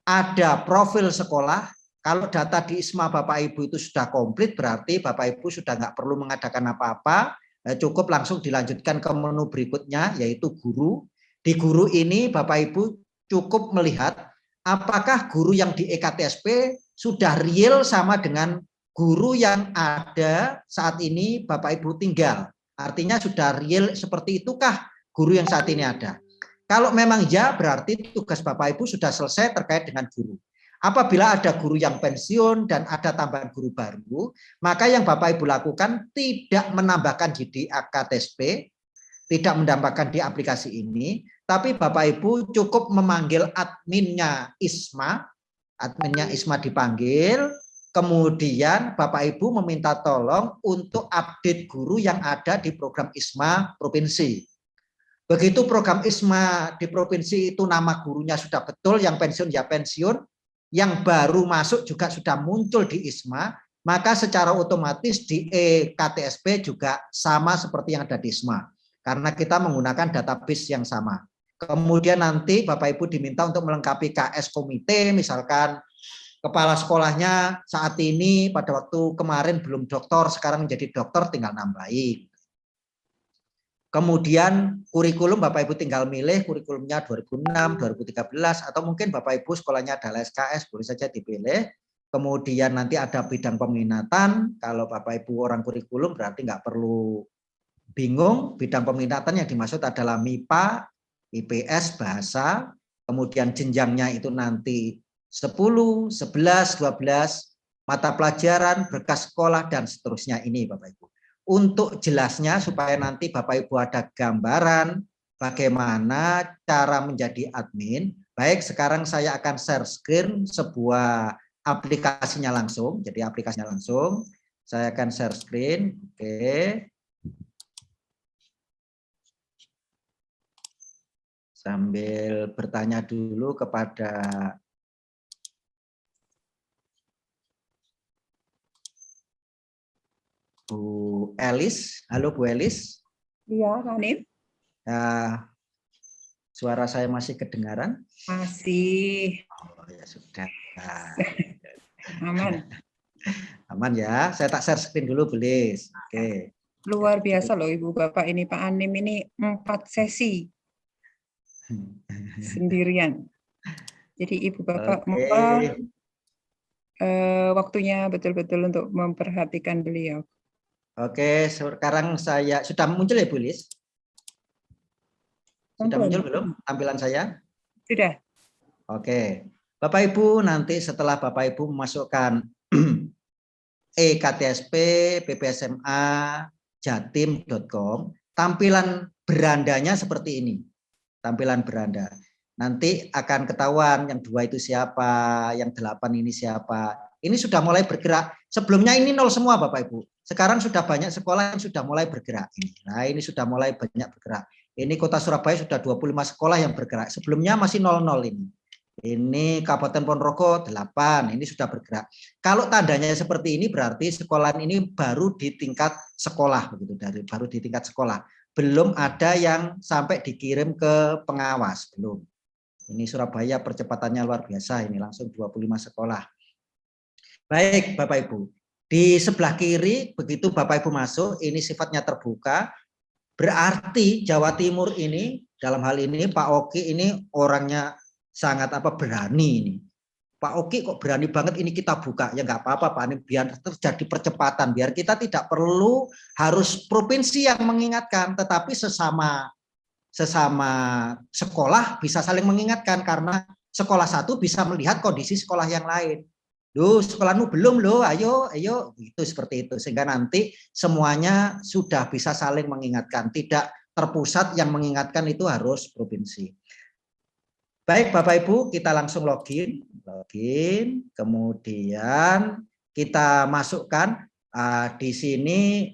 Ada profil sekolah. Kalau data di ISMA Bapak Ibu itu sudah komplit, berarti Bapak Ibu sudah nggak perlu mengadakan apa-apa, cukup langsung dilanjutkan ke menu berikutnya, yaitu guru. Di guru ini Bapak Ibu cukup melihat apakah guru yang di EKTSP sudah real sama dengan guru yang ada saat ini Bapak Ibu tinggal. Artinya sudah real seperti itukah guru yang saat ini ada. Kalau memang ya, berarti tugas Bapak Ibu sudah selesai terkait dengan guru. Apabila ada guru yang pensiun dan ada tambahan guru baru, maka yang Bapak Ibu lakukan tidak menambahkan di KTSP, tidak menambahkan di aplikasi ini, tapi Bapak Ibu cukup memanggil adminnya ISMA dipanggil, kemudian Bapak Ibu meminta tolong untuk update guru yang ada di program ISMA provinsi. Begitu program ISMA di provinsi itu nama gurunya sudah betul, yang pensiun ya pensiun, yang baru masuk juga sudah muncul di ISMA, maka secara otomatis di EKTSP juga sama seperti yang ada di ISMA. Karena kita menggunakan database yang sama. Kemudian nanti Bapak Ibu diminta untuk melengkapi KS komite, misalkan kepala sekolahnya saat ini pada waktu kemarin belum doktor, sekarang menjadi dokter, tinggal nambahin. Kemudian kurikulum Bapak Ibu tinggal milih kurikulumnya 2006, 2013, atau mungkin Bapak Ibu sekolahnya adalah SKS, boleh saja dipilih. Kemudian nanti ada bidang peminatan, kalau Bapak Ibu orang kurikulum berarti nggak perlu bingung, bidang peminatan yang dimaksud adalah MIPA, IPS, bahasa, kemudian jenjangnya itu nanti 10, 11, 12, mata pelajaran, berkas sekolah, dan seterusnya ini Bapak Ibu. Untuk jelasnya supaya nanti Bapak Ibu ada gambaran bagaimana cara menjadi admin, baik sekarang saya akan share screen sebuah aplikasinya langsung, jadi aplikasinya langsung, saya akan share screen, oke. Sambil bertanya dulu kepada Bu Elis. Halo Bu Elis. Iya, Pak Hanif. Suara saya masih kedengaran? Masih. Oh ya sudah. Aman. Aman ya. Saya tak share screen dulu, Bu Elis. Oke. Luar biasa loh Ibu Bapak ini, Pak Anim ini 4 sesi sendirian. Jadi Ibu Bapak mohon waktunya betul-betul untuk memperhatikan beliau. Oke, sekarang saya sudah muncul ya Bu Elis? Sudah muncul belum tampilan saya? Sudah. Oke. Bapak Ibu nanti setelah Bapak Ibu memasukkan EKTSP, PPSMA, jatim.com, tampilan berandanya seperti ini. Tampilan beranda. Nanti akan ketahuan yang 2 itu siapa, yang 8 ini siapa. Ini sudah mulai bergerak. Sebelumnya ini 0 semua Bapak Ibu. Sekarang sudah banyak sekolah yang sudah mulai bergerak. Nah, ini sudah mulai banyak bergerak. Ini Kota Surabaya sudah 25 sekolah yang bergerak. Sebelumnya masih 00 ini. Ini Kabupaten Ponorogo 8, ini sudah bergerak. Kalau tandanya seperti ini berarti sekolah ini baru di tingkat sekolah begitu, baru di tingkat sekolah. Belum ada yang sampai dikirim ke pengawas, belum. Ini Surabaya percepatannya luar biasa, ini langsung 25 sekolah. Baik Bapak Ibu, di sebelah kiri begitu Bapak Ibu masuk, ini sifatnya terbuka. Berarti Jawa Timur ini dalam hal ini Pak Oki ini orangnya sangat berani ini. Pak Oki kok berani banget ini kita buka. Ya nggak apa-apa Pak, ini biar terjadi percepatan, biar kita tidak perlu harus provinsi yang mengingatkan, tetapi sesama sekolah bisa saling mengingatkan, karena sekolah satu bisa melihat kondisi sekolah yang lain. Loh, sekolahmu belum loh, ayo itu seperti itu, sehingga nanti semuanya sudah bisa saling mengingatkan, tidak terpusat yang mengingatkan itu harus provinsi. Baik Bapak Ibu, kita langsung login, kemudian kita masukkan di sini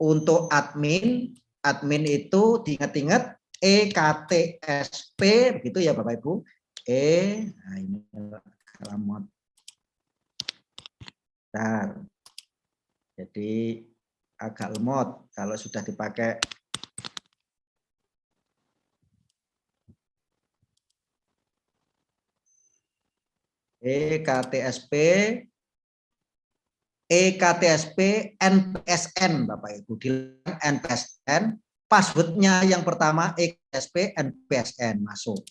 untuk admin itu diingat-ingat EKTSP begitu ya Bapak Ibu. Nah ini alamat. Bentar. Jadi agak lemot kalau sudah dipakai. EKTSP NPSN Bapak Ibu, di NPSN, passwordnya yang pertama EKTSP NPSN, masuk.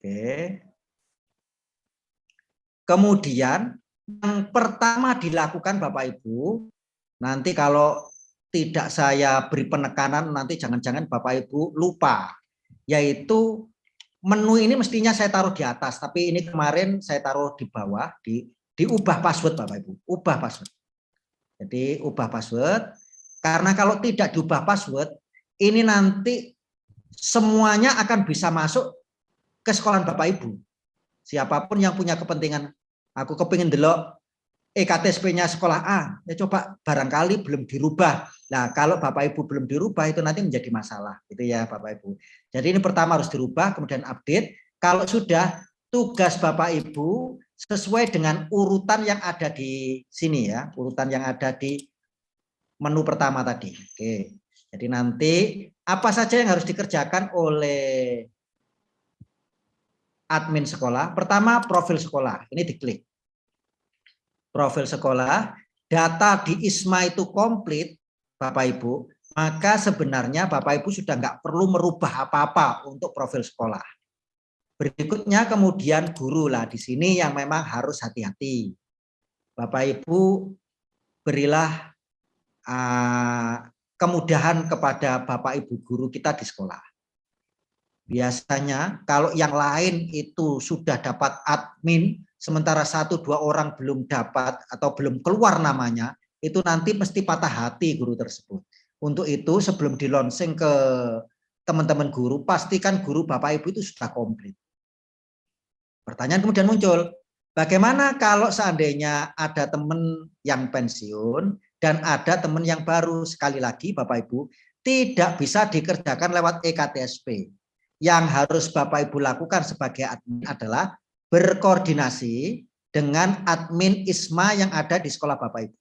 Oke. Kemudian yang pertama dilakukan Bapak Ibu, nanti kalau tidak saya beri penekanan nanti jangan-jangan Bapak Ibu lupa, yaitu menu ini mestinya saya taruh di atas, tapi ini kemarin saya taruh di bawah, diubah password Bapak Ibu, ubah password. Jadi ubah password, karena kalau tidak diubah password, ini nanti semuanya akan bisa masuk ke sekolah Bapak Ibu. Siapapun yang punya kepentingan, aku kepingin delok EKTSP-nya sekolah A, ya coba barangkali belum dirubah. Nah, kalau Bapak Ibu belum dirubah itu nanti menjadi masalah, gitu ya Bapak Ibu. Jadi ini pertama harus dirubah, kemudian update. Kalau sudah, tugas Bapak Ibu sesuai dengan urutan yang ada di sini ya, urutan yang ada di menu pertama tadi. Oke. Jadi nanti Apa saja yang harus dikerjakan oleh admin sekolah? Pertama, profil sekolah. Ini diklik. Profil sekolah, data di ISMA itu komplit, Bapak Ibu, maka sebenarnya Bapak Ibu sudah nggak perlu merubah apa-apa untuk profil sekolah. Berikutnya kemudian guru lah, di sini yang memang harus hati-hati. Bapak Ibu berilah kemudahan kepada Bapak Ibu guru kita di sekolah. Biasanya kalau yang lain itu sudah dapat admin, sementara 1-2 orang belum dapat atau belum keluar namanya, itu nanti mesti patah hati guru tersebut. Untuk itu sebelum di-launching ke teman-teman guru, pastikan guru Bapak Ibu itu sudah komplit. Pertanyaan kemudian muncul, bagaimana kalau seandainya ada teman yang pensiun dan ada teman yang baru? Sekali lagi Bapak Ibu, tidak bisa dikerjakan lewat EKTSP. Yang harus Bapak Ibu lakukan sebagai admin adalah berkoordinasi dengan admin ISMA yang ada di sekolah Bapak Ibu.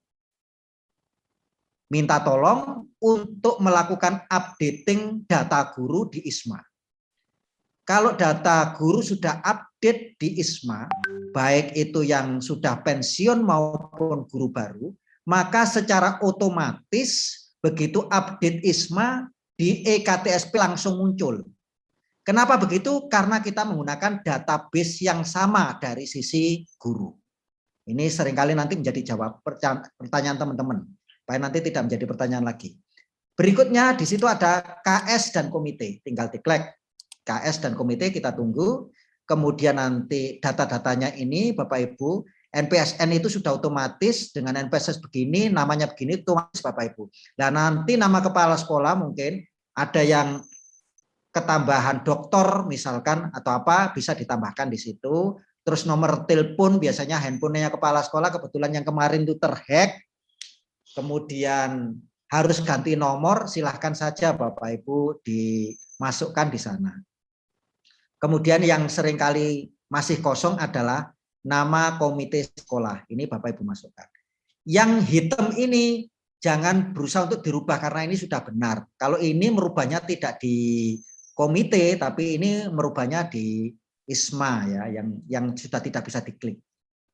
Minta tolong untuk melakukan updating data guru di ISMA. Kalau data guru sudah update di ISMA, baik itu yang sudah pensiun maupun guru baru, maka secara otomatis begitu update ISMA di EKTSP langsung muncul. Kenapa begitu? Karena kita menggunakan database yang sama dari sisi guru. Ini seringkali nanti menjadi jawab pertanyaan teman-teman, supaya nanti tidak menjadi pertanyaan lagi. Berikutnya di situ ada KS dan komite, tinggal diklik KS dan komite, kita tunggu. Kemudian nanti data-datanya ini Bapak Ibu, NPSN itu sudah otomatis dengan NPSS begini, namanya begini, otomatis Bapak Ibu. Nah nanti nama kepala sekolah mungkin ada yang ketambahan dokter misalkan atau apa, bisa ditambahkan di situ. Terus nomor telepon, biasanya handphonenya kepala sekolah kebetulan yang kemarin itu terhack, kemudian harus ganti nomor, silahkan saja Bapak Ibu dimasukkan di sana. Kemudian yang seringkali masih kosong adalah nama komite sekolah. Ini Bapak Ibu masukkan. Yang hitam ini jangan berusaha untuk dirubah karena ini sudah benar. Kalau ini merubahnya tidak di komite, tapi ini merubahnya di ISMA ya, yang sudah tidak bisa diklik.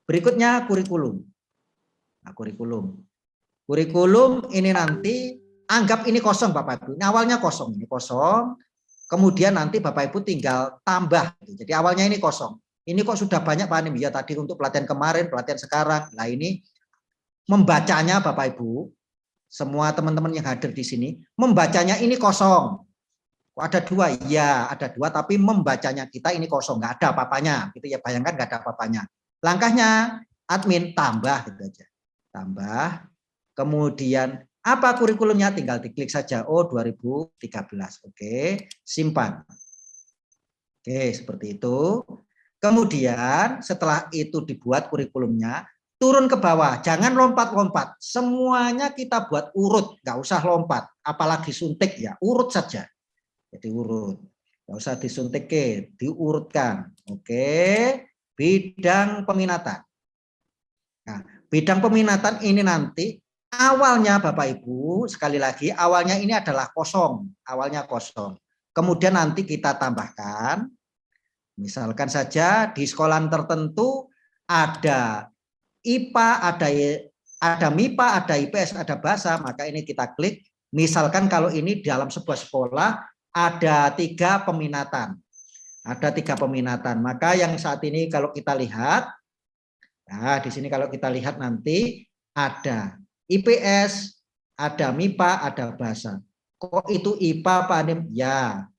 Berikutnya kurikulum. Nah, kurikulum ini nanti anggap ini kosong Bapak Ibu. Ini awalnya kosong, ini kosong. Kemudian nanti Bapak Ibu tinggal tambah. Jadi awalnya ini kosong. Ini kok sudah banyak Pak Anim, ya tadi untuk pelatihan kemarin, pelatihan sekarang. Nah ini membacanya Bapak Ibu, semua teman-teman yang hadir di sini, membacanya ini kosong. Kok ada 2? Ya ada 2, tapi membacanya kita ini kosong, nggak ada apa-apanya. Gitu ya, bayangkan nggak ada apa-apanya. Langkahnya admin tambah gitu aja. Tambah. Kemudian apa kurikulumnya? Tinggal diklik saja. Oh 2013. Oke, simpan. Oke, seperti itu. Kemudian setelah itu dibuat kurikulumnya, turun ke bawah. Jangan lompat-lompat. Semuanya kita buat urut, nggak usah lompat. Apalagi suntik ya, urut saja. Jadi urut. Nggak usah disuntik, diurutkan. Oke, bidang peminatan. Nah, bidang peminatan ini nanti awalnya Bapak Ibu, sekali lagi awalnya ini adalah kosong, awalnya kosong. Kemudian nanti kita tambahkan, misalkan saja di sekolah tertentu ada IPA, ada MIPA, ada IPS, ada bahasa, maka ini kita klik. Misalkan kalau ini dalam sebuah sekolah ada 3 peminatan, ada 3 peminatan. Maka yang saat ini kalau kita lihat, nah di sini kalau kita lihat nanti ada IPS, ada MIPA, ada bahasa. Kok itu IPA Pak Anim? Ya,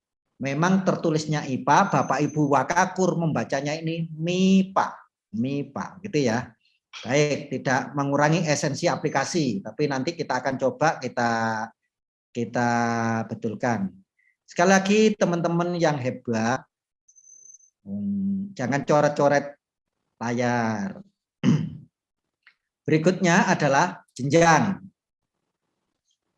memang tertulisnya IPA, Bapak Ibu Wakakur membacanya ini MIPA, MIPA gitu ya. Baik, tidak mengurangi esensi aplikasi, tapi nanti kita akan coba kita betulkan. Sekali lagi teman-teman yang hebat, jangan coret-coret layar. Berikutnya adalah jenjang.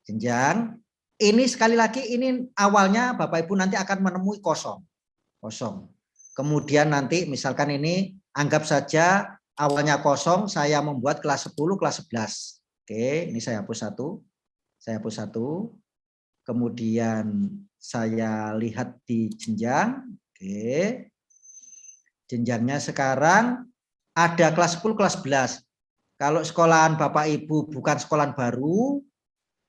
Jenjang. Ini sekali lagi ini awalnya Bapak Ibu nanti akan menemui kosong. Kosong. Kemudian nanti misalkan ini anggap saja awalnya kosong, saya membuat kelas 10, kelas 11. Oke, ini saya hapus 1. Saya hapus 1. Kemudian saya lihat di jenjang. Oke. Jenjangnya sekarang ada kelas 10, kelas 11. Kalau sekolahan Bapak Ibu bukan sekolahan baru,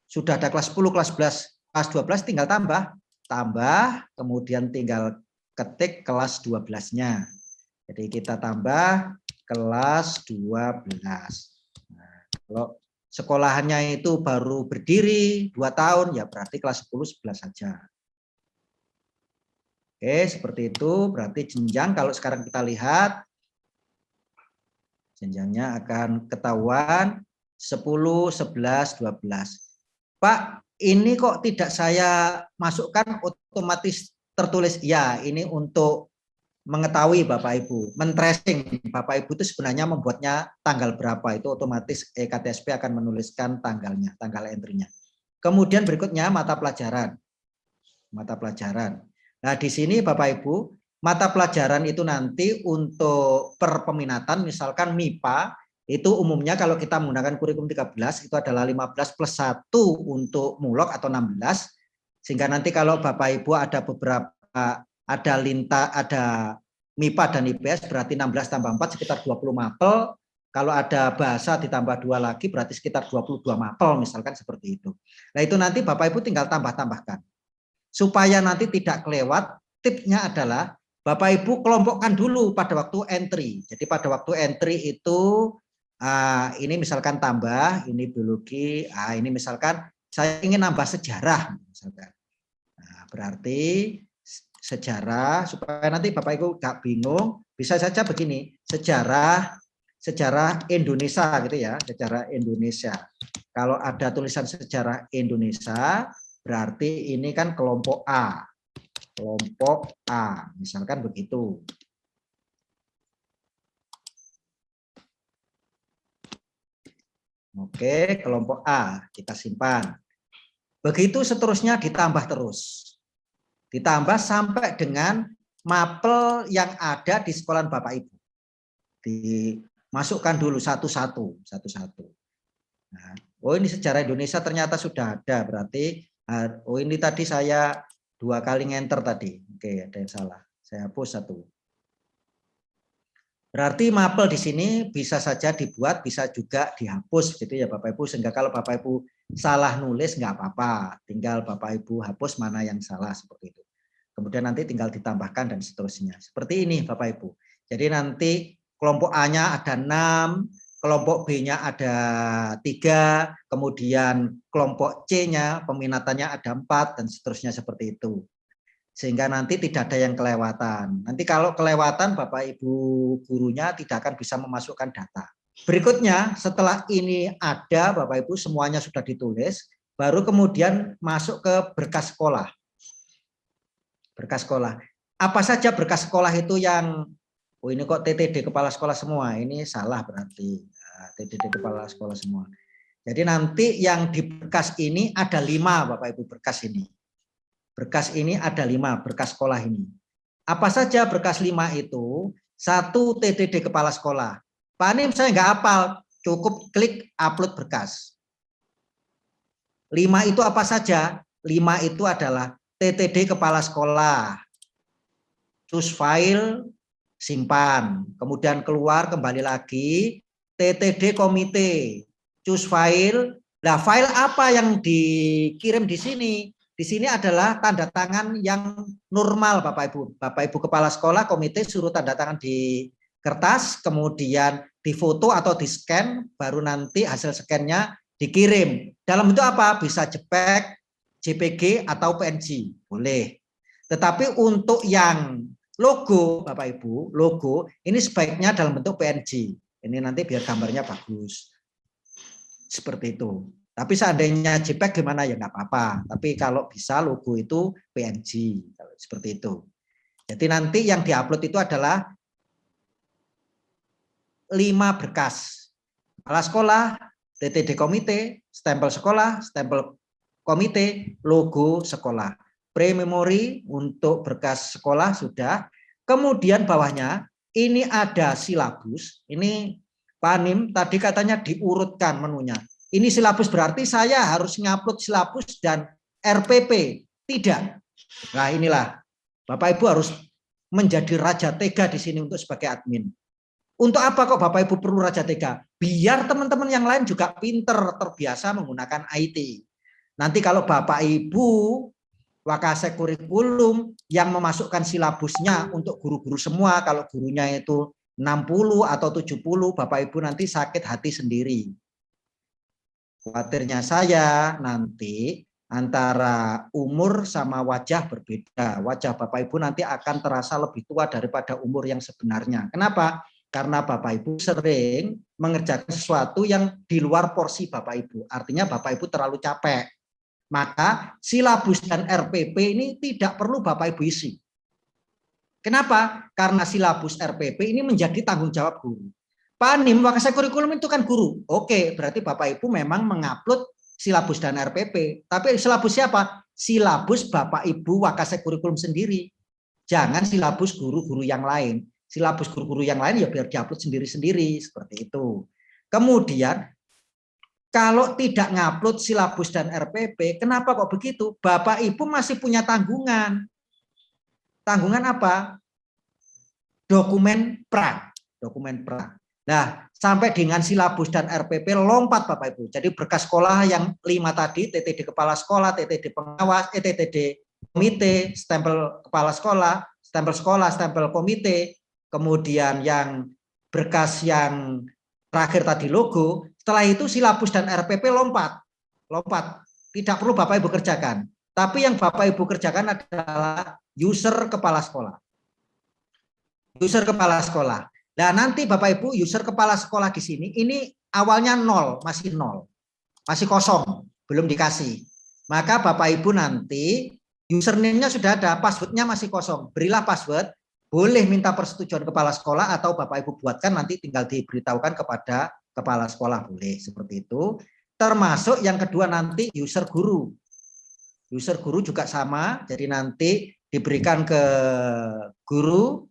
sudah ada kelas 10, kelas 11, kelas 12 tinggal tambah, kemudian tinggal ketik kelas 12-nya. Jadi kita tambah kelas 12. Nah, kalau sekolahannya itu baru berdiri 2 tahun, ya berarti kelas 10, 11 saja. Oke, seperti itu. Berarti jenjang kalau sekarang kita lihat, jenjangnya akan ketahuan 10, 11, 12. Pak, ini kok tidak saya masukkan otomatis tertulis? Ya, ini untuk mengetahui Bapak Ibu, men-tracing Bapak Ibu itu sebenarnya membuatnya tanggal berapa, itu otomatis EKTSP akan menuliskan tanggalnya, tanggal entry-nya. Kemudian berikutnya mata pelajaran. Mata pelajaran. Nah, di sini Bapak Ibu, mata pelajaran itu nanti untuk per peminatan, misalkan MIPA, itu umumnya kalau kita menggunakan kurikulum 13, itu adalah 15 plus 1 untuk mulok atau 16, sehingga nanti kalau Bapak Ibu ada beberapa, ada MIPA dan IPS, berarti 16 tambah 4 sekitar 20 mapel, kalau ada bahasa ditambah 2 lagi, berarti sekitar 22 mapel, misalkan seperti itu. Nah, itu nanti Bapak Ibu tinggal tambah-tambahkan. Supaya nanti tidak kelewat, tipsnya adalah Bapak Ibu kelompokkan dulu pada waktu entry. Jadi pada waktu entry itu ini misalkan tambah, ini biologi, ini misalkan saya ingin nambah sejarah, misalkan. Nah, berarti sejarah, supaya nanti Bapak Ibu gak bingung, bisa saja begini, sejarah Indonesia gitu ya, sejarah Indonesia. Kalau ada tulisan sejarah Indonesia, berarti ini kan kelompok A. Kelompok A, misalkan begitu. Oke, kelompok A, kita simpan. Begitu seterusnya ditambah terus. Ditambah sampai dengan mapel yang ada di sekolahan Bapak Ibu. Dimasukkan dulu satu-satu. Nah, oh ini sejarah Indonesia ternyata sudah ada, berarti oh ini tadi saya 2 kali ngenter tadi. Oke, ada yang salah. Saya hapus 1. Berarti mapel di sini bisa saja dibuat, bisa juga dihapus gitu ya Bapak Ibu. Sehingga kalau Bapak Ibu salah nulis nggak apa-apa, tinggal Bapak Ibu hapus mana yang salah seperti itu. Kemudian nanti tinggal ditambahkan dan seterusnya. Seperti ini Bapak Ibu. Jadi nanti kelompok A-nya ada 6, kelompok B-nya ada 3, kemudian kelompok C-nya peminatannya ada 4 dan seterusnya seperti itu. Sehingga nanti tidak ada yang kelewatan. Nanti kalau kelewatan Bapak Ibu gurunya tidak akan bisa memasukkan data. Berikutnya setelah ini ada Bapak Ibu semuanya sudah ditulis, baru kemudian masuk ke berkas sekolah. Berkas sekolah. Apa saja berkas sekolah itu yang, oh ini kok TTD kepala sekolah semua, ini salah berarti. TTD kepala sekolah semua. Jadi nanti yang di berkas ini ada 5 Bapak Ibu berkas ini. Berkas ini ada 5, berkas sekolah ini. Apa saja berkas 5 itu? 1 TTD kepala sekolah. Pak Nim saya nggak hafal, cukup klik upload berkas. 5 itu apa saja? 5 itu adalah TTD kepala sekolah. Choose file, simpan. Kemudian keluar kembali lagi, TTD komite. Choose file. Nah, file apa yang dikirim di sini? Di sini adalah tanda tangan yang normal Bapak Ibu. Bapak Ibu kepala sekolah, komite suruh tanda tangan di kertas, kemudian difoto atau di-scan, baru nanti hasil scan-nya dikirim. Dalam bentuk apa? Bisa JPEG, JPG, atau PNG. Boleh. Tetapi untuk yang logo, Bapak Ibu, logo, ini sebaiknya dalam bentuk PNG. Ini nanti biar gambarnya bagus. Seperti itu. Tapi seandainya JPEG gimana ya nggak apa-apa. Tapi kalau bisa logo itu PNG, seperti itu. Jadi nanti yang diupload itu adalah 5 berkas. Kepala sekolah, TTD komite, stempel sekolah, stempel komite, logo sekolah. Pre-memori untuk berkas sekolah sudah. Kemudian bawahnya ini ada silabus. Ini Pak Nim tadi katanya diurutkan menunya. Ini silabus berarti saya harus ngupload silabus dan RPP. Tidak. Nah inilah, Bapak Ibu harus menjadi raja tega di sini untuk sebagai admin. Untuk apa kok Bapak Ibu perlu raja tega? Biar teman-teman yang lain juga pinter, terbiasa menggunakan IT. Nanti kalau Bapak Ibu Wakasek kurikulum yang memasukkan silabusnya untuk guru-guru semua, kalau gurunya itu 60 atau 70, Bapak Ibu nanti sakit hati sendiri. Khawatirnya saya nanti antara umur sama wajah berbeda. Wajah Bapak Ibu nanti akan terasa lebih tua daripada umur yang sebenarnya. Kenapa? Karena Bapak Ibu sering mengerjakan sesuatu yang di luar porsi Bapak Ibu. Artinya Bapak Ibu terlalu capek. Maka silabus dan RPP ini tidak perlu Bapak Ibu isi. Kenapa? Karena silabus RPP ini menjadi tanggung jawab guru. Pak Anim, Wakasek kurikulum itu kan guru. Oke, berarti Bapak Ibu memang mengupload silabus dan RPP. Tapi silabus siapa? Silabus Bapak Ibu Wakasek kurikulum sendiri. Jangan silabus guru-guru yang lain. Silabus guru-guru yang lain ya biar diupload sendiri-sendiri. Seperti itu. Kemudian, kalau tidak ngupload silabus dan RPP, kenapa kok begitu? Bapak Ibu masih punya tanggungan. Tanggungan apa? Dokumen pra. Dokumen pra. Nah, sampai dengan silabus dan RPP lompat Bapak Ibu. Jadi berkas sekolah yang 5 tadi, TTD kepala sekolah, TTD pengawas, TTD komite, stempel kepala sekolah, stempel komite, kemudian yang berkas yang terakhir tadi logo, setelah itu silabus dan RPP lompat. Tidak perlu Bapak Ibu kerjakan. Tapi yang Bapak Ibu kerjakan adalah user kepala sekolah. User kepala sekolah. Nah, nanti Bapak Ibu user kepala sekolah di sini ini awalnya 0, masih 0. Masih kosong, belum dikasih. Maka Bapak Ibu nanti username-nya sudah ada, password-nya masih kosong. Berilah password, boleh minta persetujuan kepala sekolah atau Bapak Ibu buatkan nanti tinggal diberitahukan kepada kepala sekolah, boleh seperti itu. Termasuk yang kedua nanti user guru. User guru juga sama, jadi nanti diberikan ke guru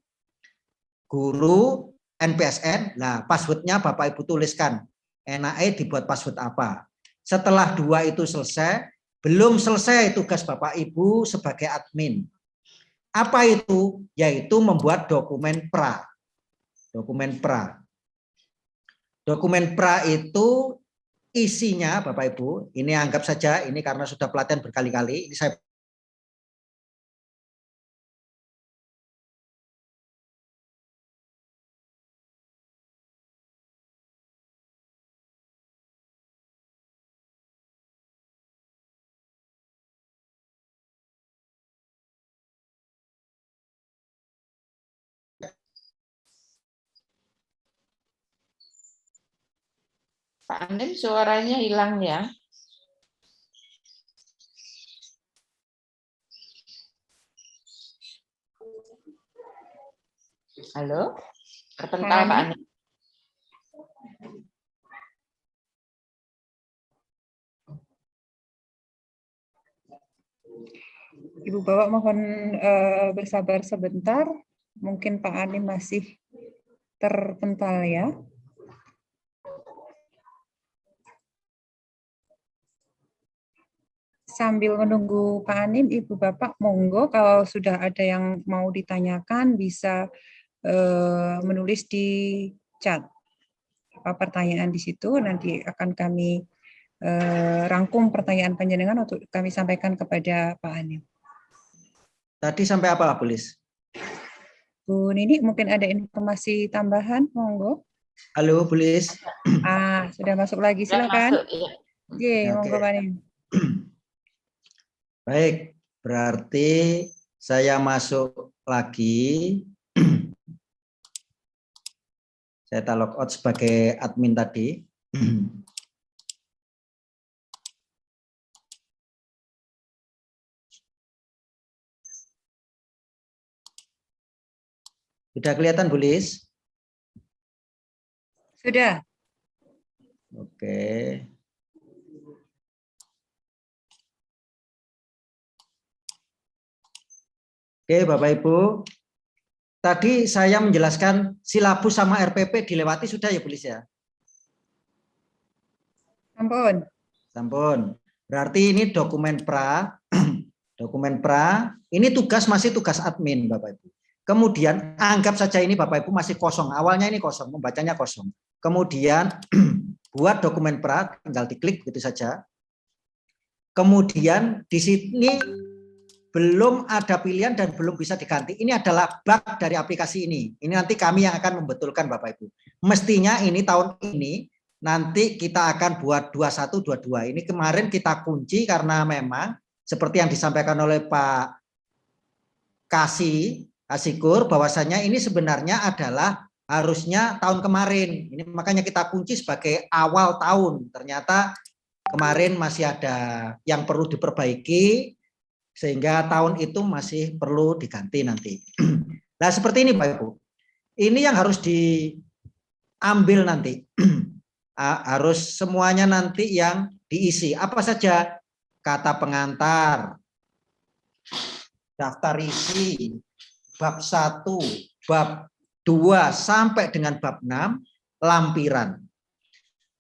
NPSN. Nah, passwordnya Bapak Ibu tuliskan. NAE dibuat password apa. Setelah 2 itu selesai, belum selesai tugas Bapak Ibu sebagai admin. Apa itu? Yaitu membuat dokumen pra. Dokumen pra. Dokumen pra itu isinya Bapak Ibu, ini anggap saja ini karena sudah pelatihan berkali-kali, ini saya Pak Anim suaranya hilang ya. Halo, terpental Pak Anim. Ibu Bapak mohon bersabar sebentar. Mungkin Pak Anim masih terpental ya. Sambil menunggu Pak Anim, Ibu Bapak monggo kalau sudah ada yang mau ditanyakan bisa menulis di chat apa pertanyaan di situ, nanti akan kami rangkum pertanyaan panjenengan untuk kami sampaikan kepada Pak Anim. Tadi sampai apa, Bu Lis? Bu Nini mungkin ada informasi tambahan, monggo. Halo, Bu Lis. Sudah masuk lagi, silakan. Oke, monggo Pak Anim. Baik, berarti saya masuk lagi. Saya log out sebagai admin tadi. Sudah kelihatan, Bu Lis? Sudah. Oke. Oke, Bapak Ibu. Tadi saya menjelaskan silabus sama RPP dilewati sudah ya, Bu Lis ya? Sampun. Sampun. Berarti ini dokumen pra. Dokumen pra, ini masih tugas admin Bapak Ibu. Kemudian anggap saja ini Bapak Ibu masih kosong. Awalnya ini kosong, membacanya kosong. Kemudian buat dokumen pra, tinggal diklik begitu saja. Kemudian di sini belum ada pilihan dan belum bisa diganti. Ini adalah bug dari aplikasi ini. Ini nanti kami yang akan membetulkan Bapak Ibu. Mestinya ini tahun ini nanti kita akan buat 21, 22. Ini kemarin kita kunci karena memang seperti yang disampaikan oleh Pak Kasikur bahwasanya ini sebenarnya adalah harusnya tahun kemarin. Ini makanya kita kunci sebagai awal tahun. Ternyata kemarin masih ada yang perlu diperbaiki sehingga tahun itu masih perlu diganti nanti. Nah, seperti ini Pak Ibu. Ini yang harus diambil nanti. Harus semuanya nanti yang diisi. Apa saja? Kata pengantar, daftar isi, bab 1, bab 2 sampai dengan bab 6, lampiran.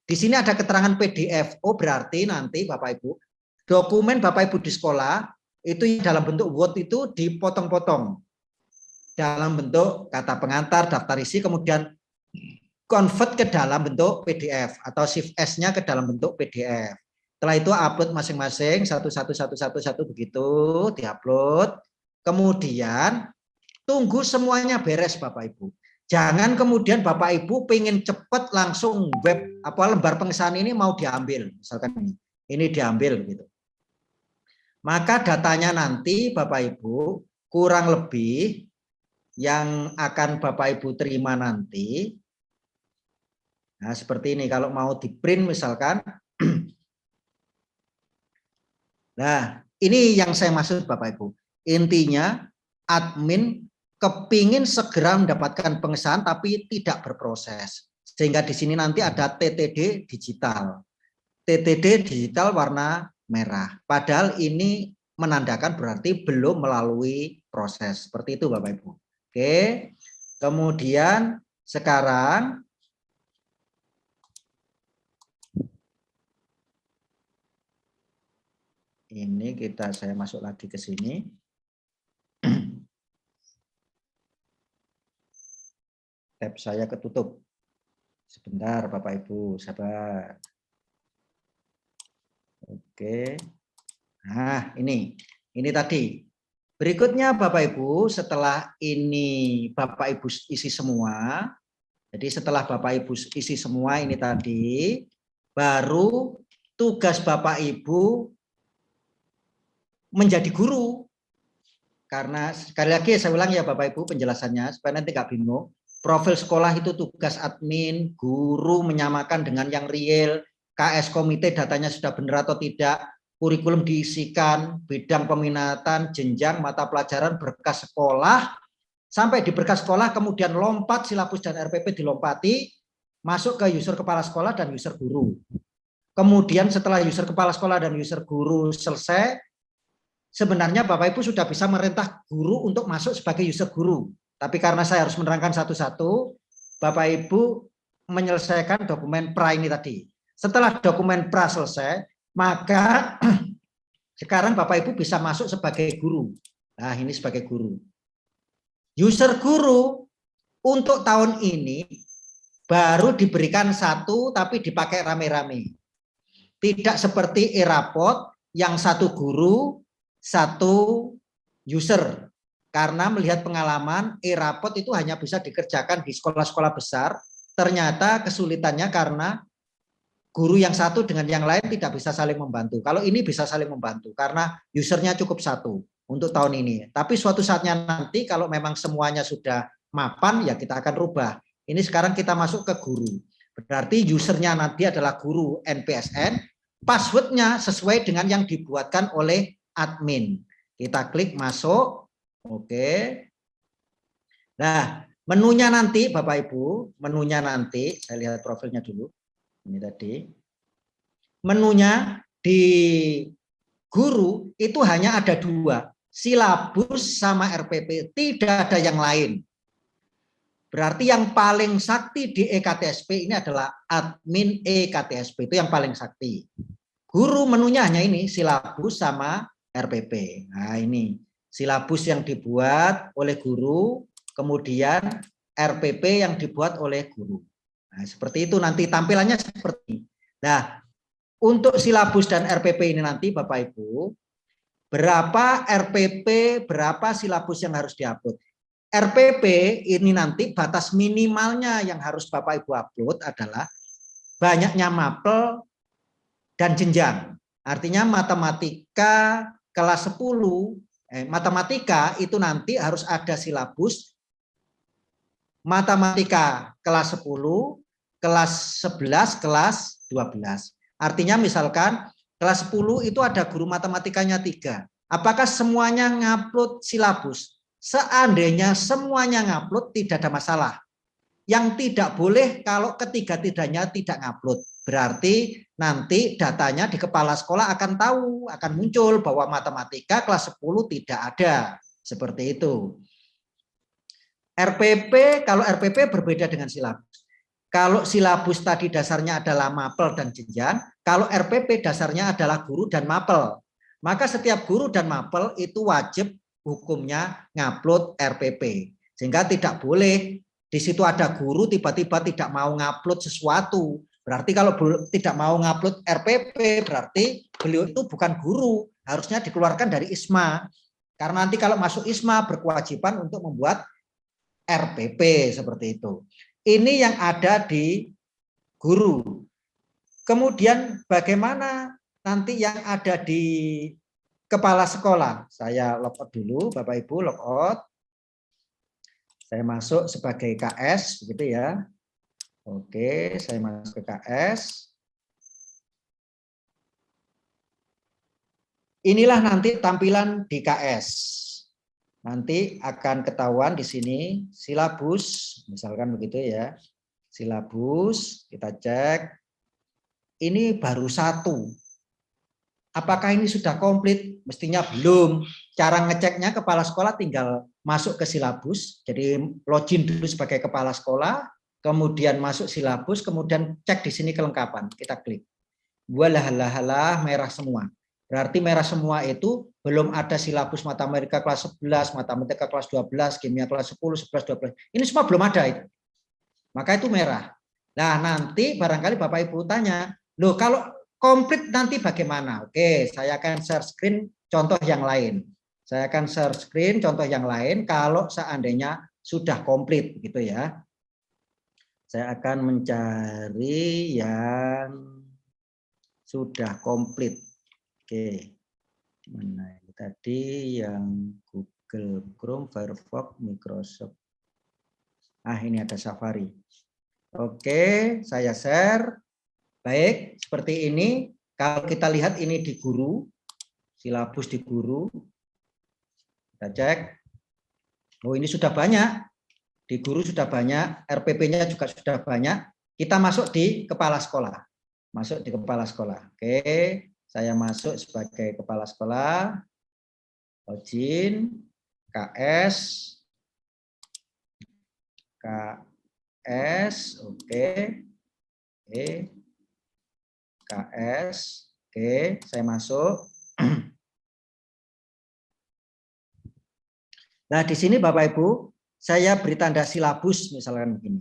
Di sini ada keterangan PDF. Oh, berarti nanti Bapak Ibu, dokumen Bapak Ibu di sekolah itu dalam bentuk Word itu dipotong-potong. Dalam bentuk kata pengantar, daftar isi, kemudian convert ke dalam bentuk PDF atau Shift S-nya ke dalam bentuk PDF. Setelah itu upload masing-masing satu begitu, diupload. Kemudian tunggu semuanya beres Bapak Ibu. Jangan kemudian Bapak Ibu pengen cepat langsung lembar pengesahan ini mau diambil, misalkan ini diambil gitu. Maka datanya nanti Bapak Ibu kurang lebih yang akan Bapak Ibu terima nanti. Nah, seperti ini kalau mau di print misalkan. Nah, ini yang saya maksud Bapak Ibu. Intinya admin kepingin segera mendapatkan pengesahan tapi tidak berproses. Sehingga di sini nanti ada TTD digital. TTD digital warna merah. Padahal ini menandakan berarti belum melalui proses. Seperti itu Bapak Ibu. Oke. Kemudian sekarang ini saya masuk lagi ke sini. Tab saya ketutup. Sebentar Bapak Ibu, sabar. Oke. Nah, ini tadi. Berikutnya Bapak Ibu, setelah ini Bapak Ibu isi semua. Jadi setelah Bapak Ibu isi semua ini tadi, baru tugas Bapak Ibu menjadi guru. Karena sekali lagi saya ulang ya Bapak Ibu penjelasannya supaya nanti nggak bingung. Profil sekolah itu tugas admin, guru menyamakan dengan yang real, KS komite datanya sudah benar atau tidak, kurikulum diisikan, bidang peminatan, jenjang mata pelajaran, berkas sekolah, sampai di berkas sekolah kemudian lompat silabus dan RPP dilompati, masuk ke user kepala sekolah dan user guru. Kemudian setelah user kepala sekolah dan user guru selesai, sebenarnya Bapak Ibu sudah bisa merintah guru untuk masuk sebagai user guru. Tapi karena saya harus menerangkan satu-satu, Bapak Ibu menyelesaikan dokumen pra ini tadi. Setelah dokumen pra selesai, maka sekarang Bapak Ibu bisa masuk sebagai guru. Nah, ini sebagai guru. User guru untuk tahun ini baru diberikan satu tapi dipakai rame-rame. Tidak seperti e-rapot yang satu guru, satu user. Karena melihat pengalaman e-rapot itu hanya bisa dikerjakan di sekolah-sekolah besar. Ternyata kesulitannya karena guru yang satu dengan yang lain tidak bisa saling membantu. Kalau ini bisa saling membantu karena usernya cukup satu untuk tahun ini. Tapi suatu saatnya nanti kalau memang semuanya sudah mapan ya kita akan rubah. Ini sekarang kita masuk ke guru. Berarti usernya nanti adalah guru NPSN. Passwordnya sesuai dengan yang dibuatkan oleh admin. Kita klik masuk. Oke. Nah, menunya nanti Bapak Ibu, menunya nanti saya lihat profilnya dulu. Ini tadi. Menunya di guru itu hanya ada dua, silabus sama RPP, tidak ada yang lain. Berarti yang paling sakti di EKTSP ini adalah admin EKTSP, itu yang paling sakti. Guru menunya hanya ini, silabus sama RPP. Nah, ini silabus yang dibuat oleh guru, kemudian RPP yang dibuat oleh guru. Nah, seperti itu nanti tampilannya seperti ini. Nah, untuk silabus dan RPP ini nanti Bapak Ibu, berapa RPP, berapa silabus yang harus diupload. RPP ini nanti batas minimalnya yang harus Bapak Ibu upload adalah banyaknya mapel dan jenjang. Artinya matematika kelas 10, matematika itu nanti harus ada silabus matematika kelas 10, kelas 11, kelas 12. Artinya misalkan kelas 10 itu ada guru matematikanya 3. Apakah semuanya ngupload silabus? Seandainya semuanya ngupload tidak ada masalah. Yang tidak boleh kalau ketiga-tiganya tidak ngupload. Berarti nanti datanya di kepala sekolah akan tahu, akan muncul bahwa matematika kelas 10 tidak ada. Seperti itu. RPP, kalau RPP berbeda dengan silabus. Kalau silabus tadi dasarnya adalah mapel dan jenjang, kalau RPP dasarnya adalah guru dan mapel. Maka setiap guru dan mapel itu wajib hukumnya ngupload RPP. Sehingga tidak boleh di situ ada guru tiba-tiba tidak mau ngupload sesuatu. Berarti kalau tidak mau ngupload RPP, berarti beliau itu bukan guru. Harusnya dikeluarkan dari ISMA. Karena nanti kalau masuk ISMA berkewajiban untuk membuat RPP seperti itu. Ini yang ada di guru. Kemudian bagaimana nanti yang ada di kepala sekolah? Saya logout dulu, Bapak Ibu, logout. Saya masuk sebagai KS, begitu ya. Oke, saya masuk ke KS. Inilah nanti tampilan di KS. Nanti akan ketahuan di sini silabus, misalkan begitu ya. Silabus, kita cek. Ini baru 1. Apakah ini sudah komplit? Mestinya belum. Cara ngeceknya kepala sekolah tinggal masuk ke silabus. Jadi login dulu sebagai kepala sekolah, kemudian masuk silabus, kemudian cek di sini kelengkapan. Kita klik. Walah merah semua. Berarti merah semua itu belum ada silabus matematika kelas 11, matematika kelas 12, kimia kelas 10, 11, 12. Ini semua belum ada itu. Maka itu merah. Nah, nanti barangkali Bapak Ibu tanya, loh kalau komplit nanti bagaimana? Oke, saya akan share screen contoh yang lain. Saya akan share screen contoh yang lain kalau seandainya sudah komplit gitu ya. Saya akan mencari yang sudah komplit. Oke, mana ini tadi yang Google Chrome, Firefox, Microsoft. Ini ada Safari. Oke, saya share. Baik, seperti ini. Kalau kita lihat ini di guru, silabus di guru. Kita cek. Oh, ini sudah banyak. Di guru sudah banyak, RPP-nya juga sudah banyak. Kita masuk di kepala sekolah. Masuk di kepala sekolah. Oke. Saya masuk sebagai kepala sekolah, login, KS, oke, KS, oke, saya masuk. Nah, di sini Bapak Ibu, saya beri tanda silabus misalkan begini.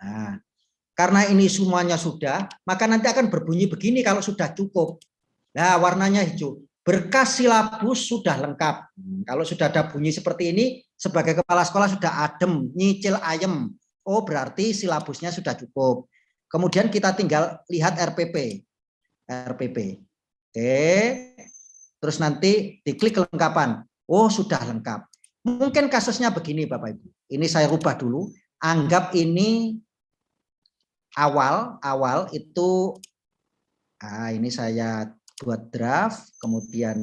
Nah, karena ini semuanya sudah, maka nanti akan berbunyi begini kalau sudah cukup. Nah, warnanya hijau. Berkas silabus sudah lengkap. Kalau sudah ada bunyi seperti ini, sebagai kepala sekolah sudah adem, nyicil ayem. Oh, berarti silabusnya sudah cukup. Kemudian kita tinggal lihat RPP. Oke. Terus nanti diklik kelengkapan. Oh, sudah lengkap. Mungkin kasusnya begini Bapak Ibu. Ini saya rubah dulu. Anggap ini awal itu ini saya buat draft, kemudian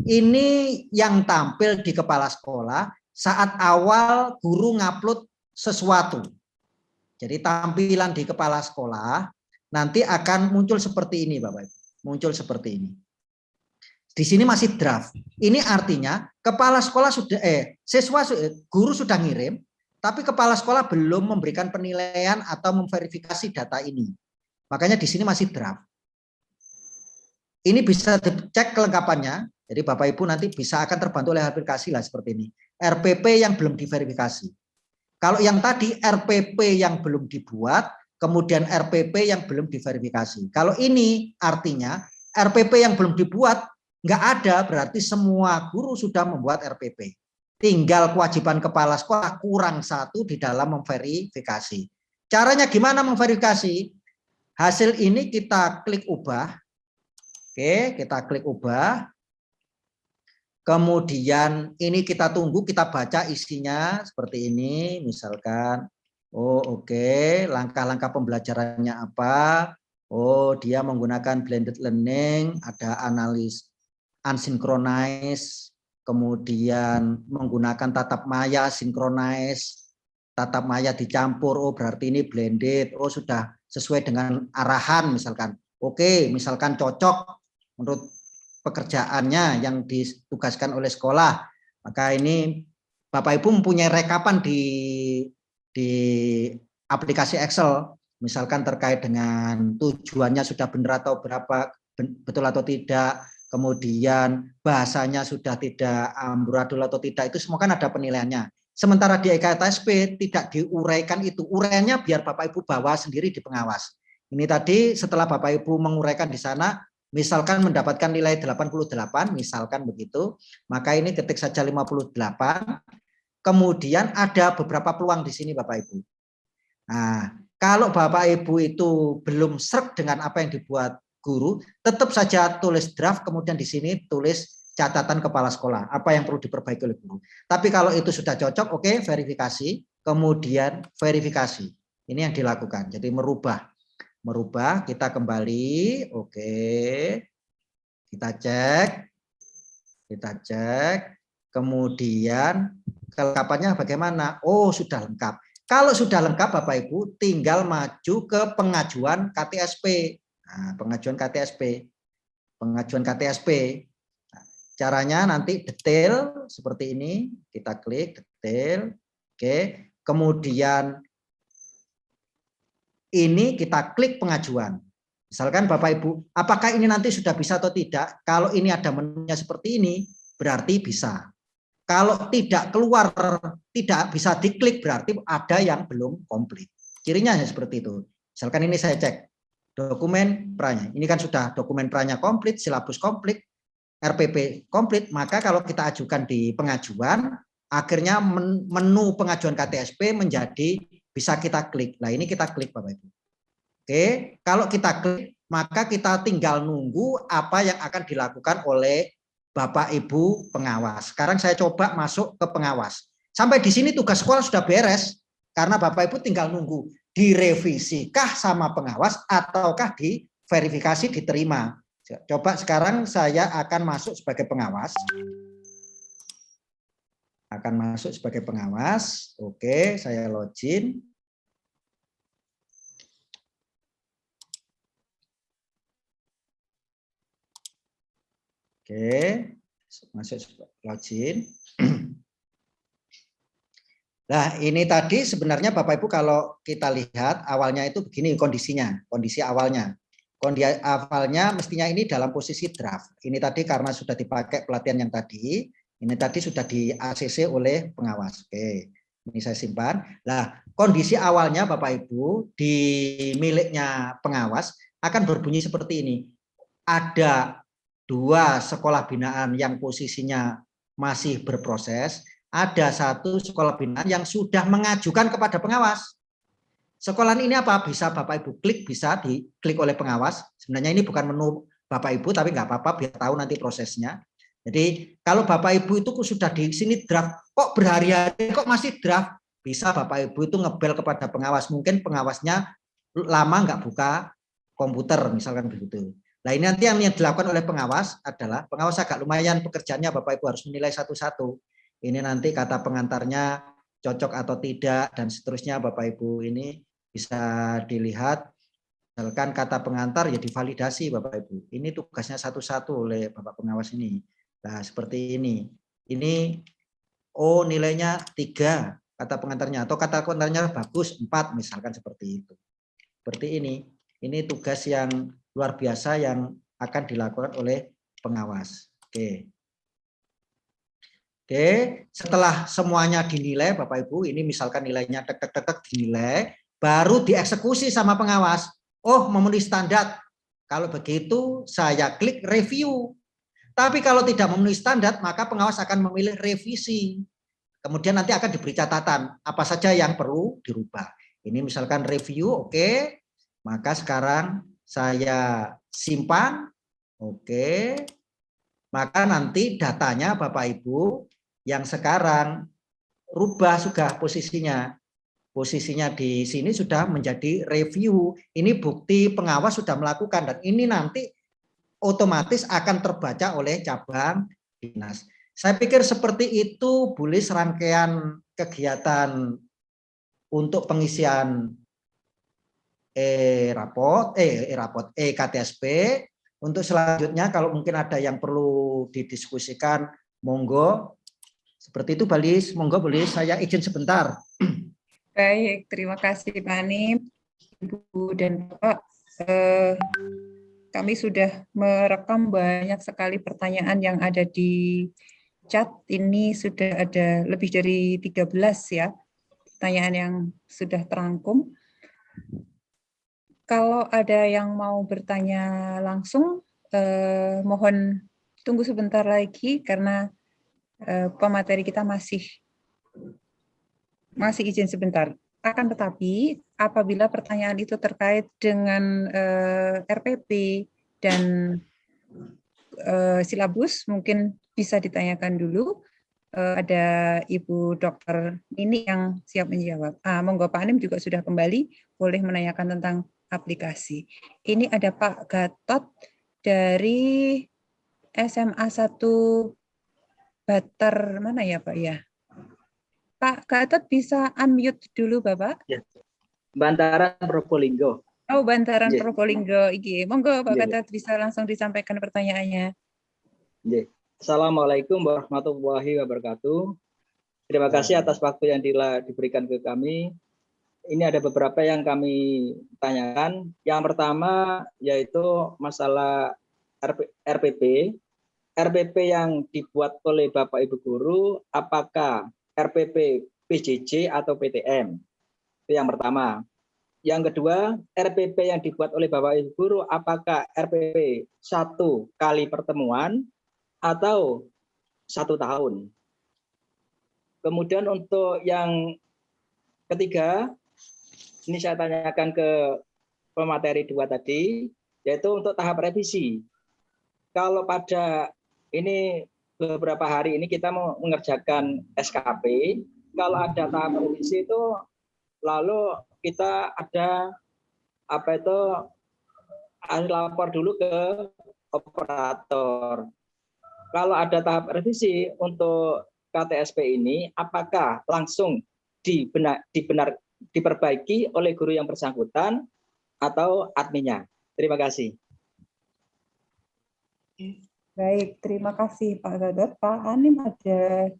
ini yang tampil di kepala sekolah saat awal guru ngupload sesuatu. Jadi tampilan di kepala sekolah nanti akan muncul seperti ini Bapak Ibu. Muncul seperti ini. Di sini masih draft. Ini artinya kepala sekolah sudah guru sudah ngirim, tapi kepala sekolah belum memberikan penilaian atau memverifikasi data ini. Makanya di sini masih draft. Ini bisa dicek kelengkapannya. Jadi Bapak Ibu nanti bisa akan terbantu oleh aplikasi lah seperti ini. RPP yang belum diverifikasi. Kalau yang tadi RPP yang belum dibuat, kemudian RPP yang belum diverifikasi. Kalau ini artinya RPP yang belum dibuat nggak ada, berarti semua guru sudah membuat RPP. Tinggal kewajiban kepala sekolah kurang satu di dalam memverifikasi. Caranya gimana memverifikasi? Hasil ini kita klik ubah. Oke, kita klik ubah. Kemudian ini kita tunggu, kita baca isinya seperti ini, misalkan, oh oke, langkah-langkah pembelajarannya apa? Oh, dia menggunakan blended learning, ada analis unsynchronized, kemudian menggunakan tatap maya sinkronis, tatap maya dicampur, oh berarti ini blended, oh sudah sesuai dengan arahan misalkan. Oke, misalkan cocok menurut pekerjaannya yang ditugaskan oleh sekolah, maka ini Bapak Ibu mempunyai rekapan di aplikasi Excel, misalkan terkait dengan tujuannya sudah benar atau berapa, betul atau tidak, kemudian bahasanya sudah tidak amburadul atau tidak, itu semua kan ada penilaiannya. Sementara di EKTSP tidak diuraikan itu, uraiannya biar Bapak Ibu bawa sendiri di pengawas. Ini tadi setelah Bapak Ibu menguraikan di sana, misalkan mendapatkan nilai 88, misalkan begitu, maka ini ketik saja 58, kemudian ada beberapa peluang di sini Bapak Ibu. Nah, kalau Bapak Ibu itu belum sreg dengan apa yang dibuat guru, tetap saja tulis draft, kemudian di sini tulis catatan kepala sekolah, apa yang perlu diperbaiki oleh guru. Tapi kalau itu sudah cocok, oke, verifikasi, kemudian verifikasi. Ini yang dilakukan, jadi merubah, kita kembali, oke, kita cek, kemudian kelengkapannya bagaimana? Oh, sudah lengkap. Kalau sudah lengkap Bapak Ibu tinggal maju ke pengajuan KTSP. Nah, pengajuan KTSP. Nah, caranya nanti detail seperti ini, kita klik detail. Oke, kemudian ini kita klik pengajuan. Misalkan Bapak Ibu, apakah ini nanti sudah bisa atau tidak? Kalau ini ada menunya seperti ini, berarti bisa. Kalau tidak keluar, tidak bisa diklik, berarti ada yang belum komplit. Cirinya seperti itu. Misalkan ini saya cek dokumen pranya. Ini kan sudah dokumen pranya komplit, silabus komplit, RPP komplit. Maka kalau kita ajukan di pengajuan, akhirnya menu pengajuan KTSP menjadi bisa kita klik. Nah ini kita klik Bapak Ibu. Oke, kalau kita klik maka kita tinggal nunggu apa yang akan dilakukan oleh Bapak Ibu pengawas. Sekarang saya coba masuk ke pengawas. Sampai di sini tugas sekolah sudah beres karena Bapak Ibu tinggal nunggu direvisikah sama pengawas ataukah diverifikasi diterima. Coba sekarang saya akan masuk sebagai pengawas. Oke, saya login. Oke, masuk login. Nah, ini tadi sebenarnya Bapak Ibu kalau kita lihat awalnya itu begini kondisinya, kondisi awalnya. Kondisi awalnya mestinya ini dalam posisi draft. Ini tadi karena sudah dipakai pelatihan yang tadi, ini tadi sudah di ACC oleh pengawas. Oke, ini saya simpan. Nah, kondisi awalnya Bapak Ibu di miliknya pengawas akan berbunyi seperti ini. Ada 2 sekolah binaan yang posisinya masih berproses, ada 1 sekolah binaan yang sudah mengajukan kepada pengawas. Sekolah ini apa? Bisa Bapak Ibu klik, bisa diklik oleh pengawas. Sebenarnya ini bukan menu Bapak Ibu, tapi nggak apa-apa biar tahu nanti prosesnya. Jadi kalau Bapak Ibu itu sudah di sini draft, kok berhari-hari kok masih draft, bisa Bapak Ibu itu ngebel kepada pengawas. Mungkin pengawasnya lama nggak buka komputer, misalkan begitu. Nah ini nanti yang dilakukan oleh pengawas adalah, pengawas agak lumayan pekerjaannya Bapak Ibu harus menilai satu-satu. Ini nanti kata pengantarnya cocok atau tidak dan seterusnya Bapak Ibu ini bisa dilihat. Misalkan kata pengantar ya divalidasi Bapak Ibu. Ini tugasnya satu-satu oleh Bapak pengawas ini. Nah seperti ini. Ini oh nilainya 3 kata pengantarnya atau kata pengantarnya bagus 4 misalkan seperti itu. Seperti ini. Ini tugas yang luar biasa yang akan dilakukan oleh pengawas. Oke. Setelah semuanya dinilai Bapak Ibu, ini misalkan nilainya tek dinilai, baru dieksekusi sama pengawas. Oh, memenuhi standar. Kalau begitu saya klik review. Tapi kalau tidak memenuhi standar, maka pengawas akan memilih revisi. Kemudian nanti akan diberi catatan apa saja yang perlu dirubah. Ini misalkan review, oke. Maka sekarang saya simpan, oke. Maka nanti datanya Bapak Ibu yang sekarang rubah sudah posisinya. Posisinya di sini sudah menjadi review. Ini bukti pengawas sudah melakukan dan ini nanti otomatis akan terbaca oleh cabang dinas. Saya pikir seperti itu Bu Lis rangkaian kegiatan untuk pengisian KTSP. Untuk selanjutnya kalau mungkin ada yang perlu didiskusikan, monggo. Seperti itu, Balis. Monggo, Balis. Saya izin sebentar. Baik, terima kasih Pak Anim, Ibu dan Bapak. Kami sudah merekam banyak sekali pertanyaan yang ada di chat. Ini sudah ada lebih dari 13 ya, pertanyaan yang sudah terangkum. Kalau ada yang mau bertanya langsung, mohon tunggu sebentar lagi karena pemateri kita masih izin sebentar. Akan tetapi apabila pertanyaan itu terkait dengan RPP dan silabus, mungkin bisa ditanyakan dulu. Ada Ibu Dr. Nini yang siap menjawab. Monggo Pak Anim juga sudah kembali, boleh menanyakan tentang aplikasi. Ini ada Pak Gatot dari SMA 1 Bater, mana ya Pak ya? Pak Gatot bisa unmute dulu Bapak? Ya. Bantaran Probolinggo. Oh, Bantaran Probolinggo. Monggo Pak Gatot bisa langsung disampaikan pertanyaannya. Assalamualaikum warahmatullahi wabarakatuh. Terima kasih atas waktu yang diberikan ke kami. Ini ada beberapa yang kami tanyakan. Yang pertama yaitu masalah RPP. RPP yang dibuat oleh Bapak Ibu Guru, apakah RPP PJJ atau PTM? Itu yang pertama. Yang kedua, RPP yang dibuat oleh Bapak Ibu Guru, apakah RPP 1 kali pertemuan atau 1 tahun? Kemudian untuk yang ketiga, ini saya tanyakan ke pemateri 2 tadi, yaitu untuk tahap revisi. Kalau pada ini beberapa hari ini kita mau mengerjakan SKP, kalau ada tahap revisi itu lalu kita ada lapor dulu ke operator. Kalau ada tahap revisi untuk KTSP ini, apakah langsung diperbaiki oleh guru yang bersangkutan atau adminnya? Terima kasih. Baik, terima kasih Pak Gatot. Pak Anim ada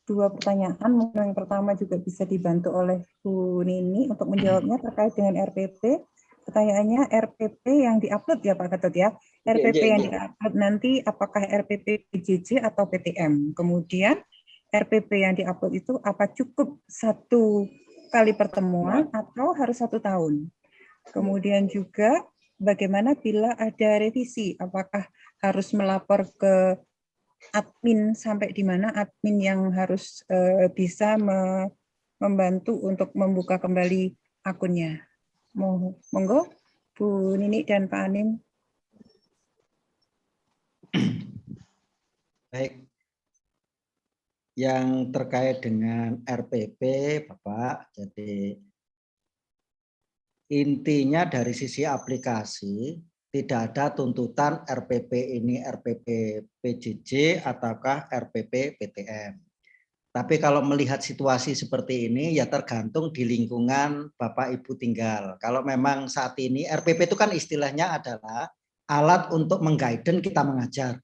2 pertanyaan. Mungkin yang pertama juga bisa dibantu oleh Bu Nini untuk menjawabnya terkait dengan RPP. Pertanyaannya RPP yang diupload ya Pak Gatot ya. RPP yang diupload nanti apakah RPP PJJ atau PTM? Kemudian RPP yang diupload itu apa cukup 1 kali pertemuan atau harus 1 tahun? Kemudian juga bagaimana bila ada revisi? Apakah harus melapor ke admin sampai di mana admin yang harus bisa membantu untuk membuka kembali akunnya? Monggo, Bu Nini dan Pak Anim. Baik. Yang terkait dengan RPP, Bapak, jadi intinya dari sisi aplikasi, tidak ada tuntutan RPP ini RPP PJJ ataukah RPP PTM. Tapi kalau melihat situasi seperti ini ya tergantung di lingkungan Bapak Ibu tinggal. Kalau memang saat ini RPP itu kan istilahnya adalah alat untuk mengguiden kita mengajar.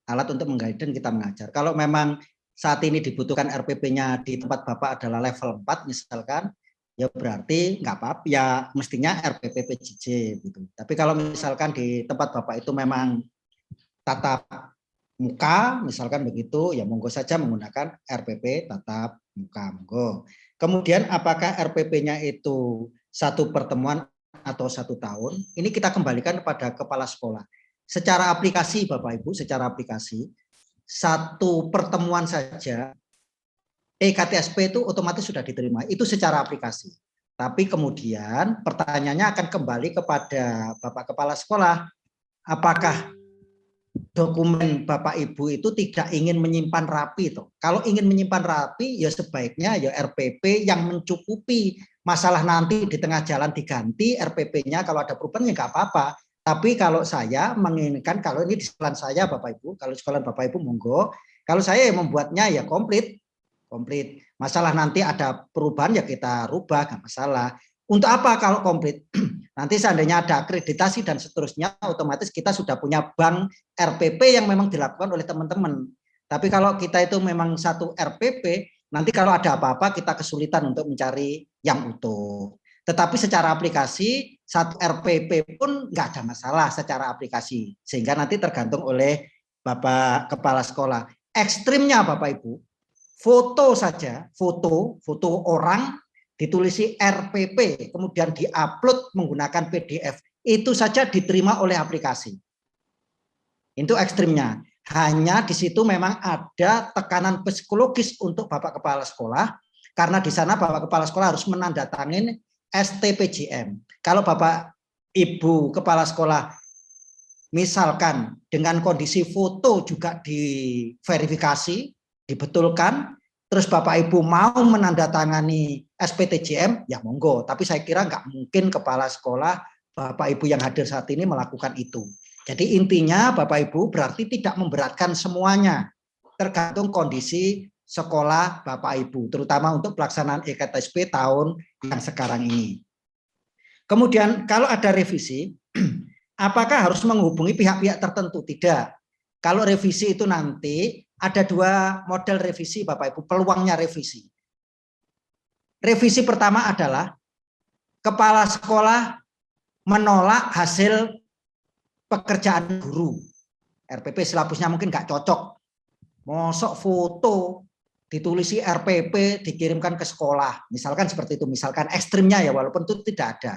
Alat untuk mengguiden kita mengajar. Kalau memang saat ini dibutuhkan RPP-nya di tempat Bapak adalah level 4 misalkan, ya berarti nggak apa-apa, ya mestinya RPP PJJ gitu. Tapi kalau misalkan di tempat Bapak itu memang tatap muka, misalkan begitu, ya monggo saja menggunakan RPP tatap muka, monggo. Kemudian apakah RPP-nya itu 1 pertemuan atau 1 tahun? Ini kita kembalikan kepada kepala sekolah. Secara aplikasi Bapak Ibu, secara aplikasi 1 pertemuan saja EKTSP itu otomatis sudah diterima, itu secara aplikasi. Tapi kemudian pertanyaannya akan kembali kepada Bapak Kepala Sekolah, apakah dokumen Bapak Ibu itu tidak ingin menyimpan rapi toh. Kalau ingin menyimpan rapi ya sebaiknya ya RPP yang mencukupi, masalah nanti di tengah jalan diganti RPP-nya, kalau ada perubahan ya nggak apa-apa. Tapi kalau saya menginginkan, kalau ini di sekolah saya Bapak Ibu, kalau sekolah Bapak Ibu monggo, kalau saya membuatnya ya komplit. Masalah nanti ada perubahan ya kita rubah, nggak masalah. Untuk apa kalau komplit? Nanti seandainya ada akreditasi dan seterusnya, otomatis kita sudah punya bank RPP yang memang dilakukan oleh teman-teman. Tapi kalau kita itu memang 1 RPP, nanti kalau ada apa-apa kita kesulitan untuk mencari yang utuh. Tetapi secara aplikasi 1 RPP pun nggak ada masalah secara aplikasi. Sehingga nanti tergantung oleh Bapak Kepala Sekolah. Ekstrimnya Bapak Ibu, foto saja, foto orang ditulisi RPP, kemudian diupload menggunakan PDF, itu saja diterima oleh aplikasi. Itu ekstrimnya. Hanya di situ memang ada tekanan psikologis untuk Bapak Kepala Sekolah, karena di sana Bapak Kepala Sekolah harus menandatangani STPJM. Kalau Bapak Ibu Kepala Sekolah misalkan dengan kondisi foto juga diverifikasi, dibetulkan, terus Bapak Ibu mau menandatangani SPTJM, ya monggo. Tapi saya kira nggak mungkin kepala sekolah Bapak Ibu yang hadir saat ini melakukan itu. Jadi intinya Bapak Ibu berarti tidak memberatkan semuanya, tergantung kondisi sekolah Bapak Ibu, terutama untuk pelaksanaan EKTSP tahun yang sekarang ini. Kemudian kalau ada revisi, apakah harus menghubungi pihak-pihak tertentu? Tidak. Kalau revisi itu nanti ada 2 model revisi Bapak Ibu, peluangnya revisi. Revisi pertama adalah kepala sekolah menolak hasil pekerjaan guru. RPP silabusnya mungkin nggak cocok. Mosok foto ditulisi RPP dikirimkan ke sekolah. Misalkan seperti itu, misalkan ekstrimnya ya, walaupun itu tidak ada.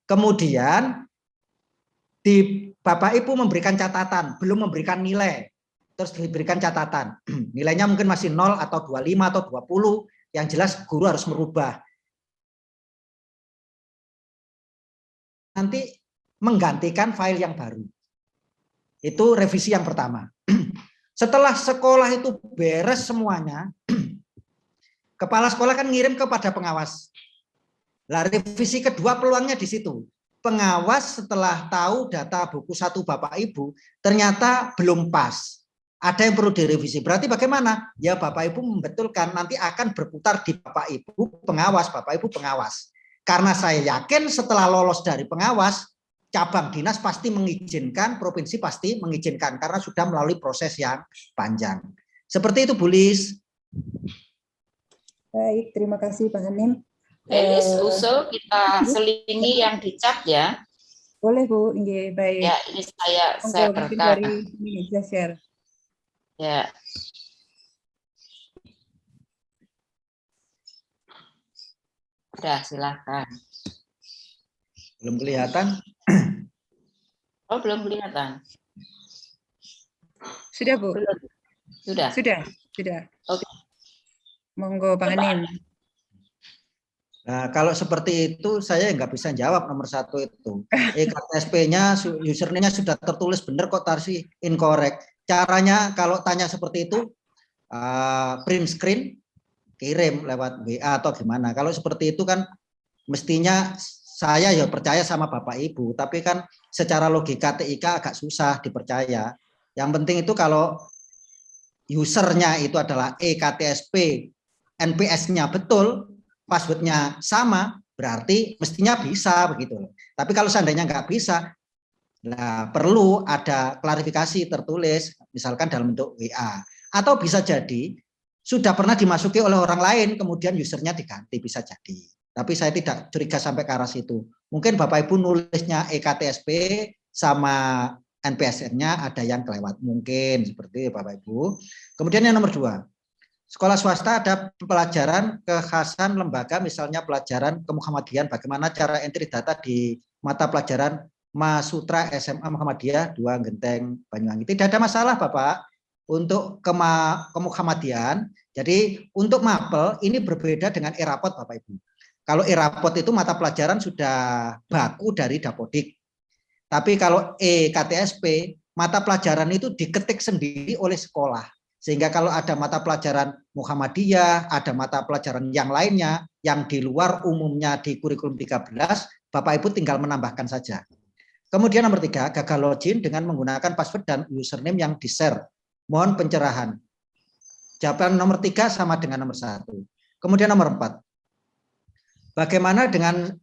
Kemudian di Bapak Ibu memberikan catatan, belum memberikan nilai. Terus diberikan catatan, nilainya mungkin masih 0 atau 25 atau 20, yang jelas guru harus merubah. Nanti menggantikan file yang baru. Itu revisi yang pertama. Setelah sekolah itu beres semuanya, kepala sekolah kan ngirim kepada pengawas. Lah revisi kedua peluangnya di situ. Pengawas setelah tahu data buku 1 Bapak Ibu, ternyata belum pas. Ada yang perlu direvisi. Berarti bagaimana? Ya Bapak Ibu membetulkan, nanti akan berputar di Bapak Ibu pengawas, Bapak Ibu pengawas. Karena saya yakin setelah lolos dari pengawas, cabang dinas pasti mengizinkan, provinsi pasti mengizinkan, karena sudah melalui proses yang panjang. Seperti itu Bu Lis. Baik, terima kasih Pak Hanim. Elis, usul kita selingi yang di chat ya. Boleh Bu, baik. Ya, ini saya mungkin rekam. dari ini bisa share. Ya. Sudah, silakan. Belum kelihatan? Oh, belum kelihatan. Sudah Bu? Belum. Sudah. Sudah. Oke. Monggo Pak Hanim. Nah, kalau seperti itu saya nggak bisa jawab nomor 1 itu. EKTSP-nya, username-nya sudah tertulis benar kok, Tarsi incorrect. Caranya kalau tanya seperti itu, print screen, kirim lewat WA atau gimana. Kalau seperti itu kan mestinya saya ya percaya sama Bapak Ibu, tapi kan secara logika TIK agak susah dipercaya. Yang penting itu kalau usernya itu adalah EKTSP, NPS-nya betul, password-nya sama, berarti mestinya bisa begitu. Tapi kalau seandainya nggak bisa, nah perlu ada klarifikasi tertulis, misalkan dalam bentuk WA. Atau bisa jadi sudah pernah dimasuki oleh orang lain, kemudian usernya diganti, bisa jadi. Tapi saya tidak curiga sampai ke arah situ. Mungkin Bapak Ibu nulisnya EKTSP sama NPSN-nya ada yang kelewat. Mungkin seperti itu Bapak Ibu. Kemudian yang nomor 2. Sekolah swasta ada pelajaran kekhasan lembaga, misalnya pelajaran kemuhamadian, bagaimana cara entry data di mata pelajaran Masutra SMA Muhammadiyah 2 Genteng Banyuwangi. Tidak ada masalah Bapak untuk kemuhamadian. Jadi untuk mapel ini berbeda dengan e-rapot Bapak Ibu. Kalau e-rapot itu mata pelajaran sudah baku dari Dapodik. Tapi kalau EKTSP mata pelajaran itu diketik sendiri oleh sekolah. Sehingga kalau ada mata pelajaran Muhammadiyah, ada mata pelajaran yang lainnya, yang di luar umumnya di kurikulum 13, Bapak Ibu tinggal menambahkan saja. Kemudian nomor 3, gagal login dengan menggunakan password dan username yang di-share. Mohon pencerahan. Jawaban nomor 3 sama dengan nomor 1. Kemudian nomor 4. Bagaimana dengan,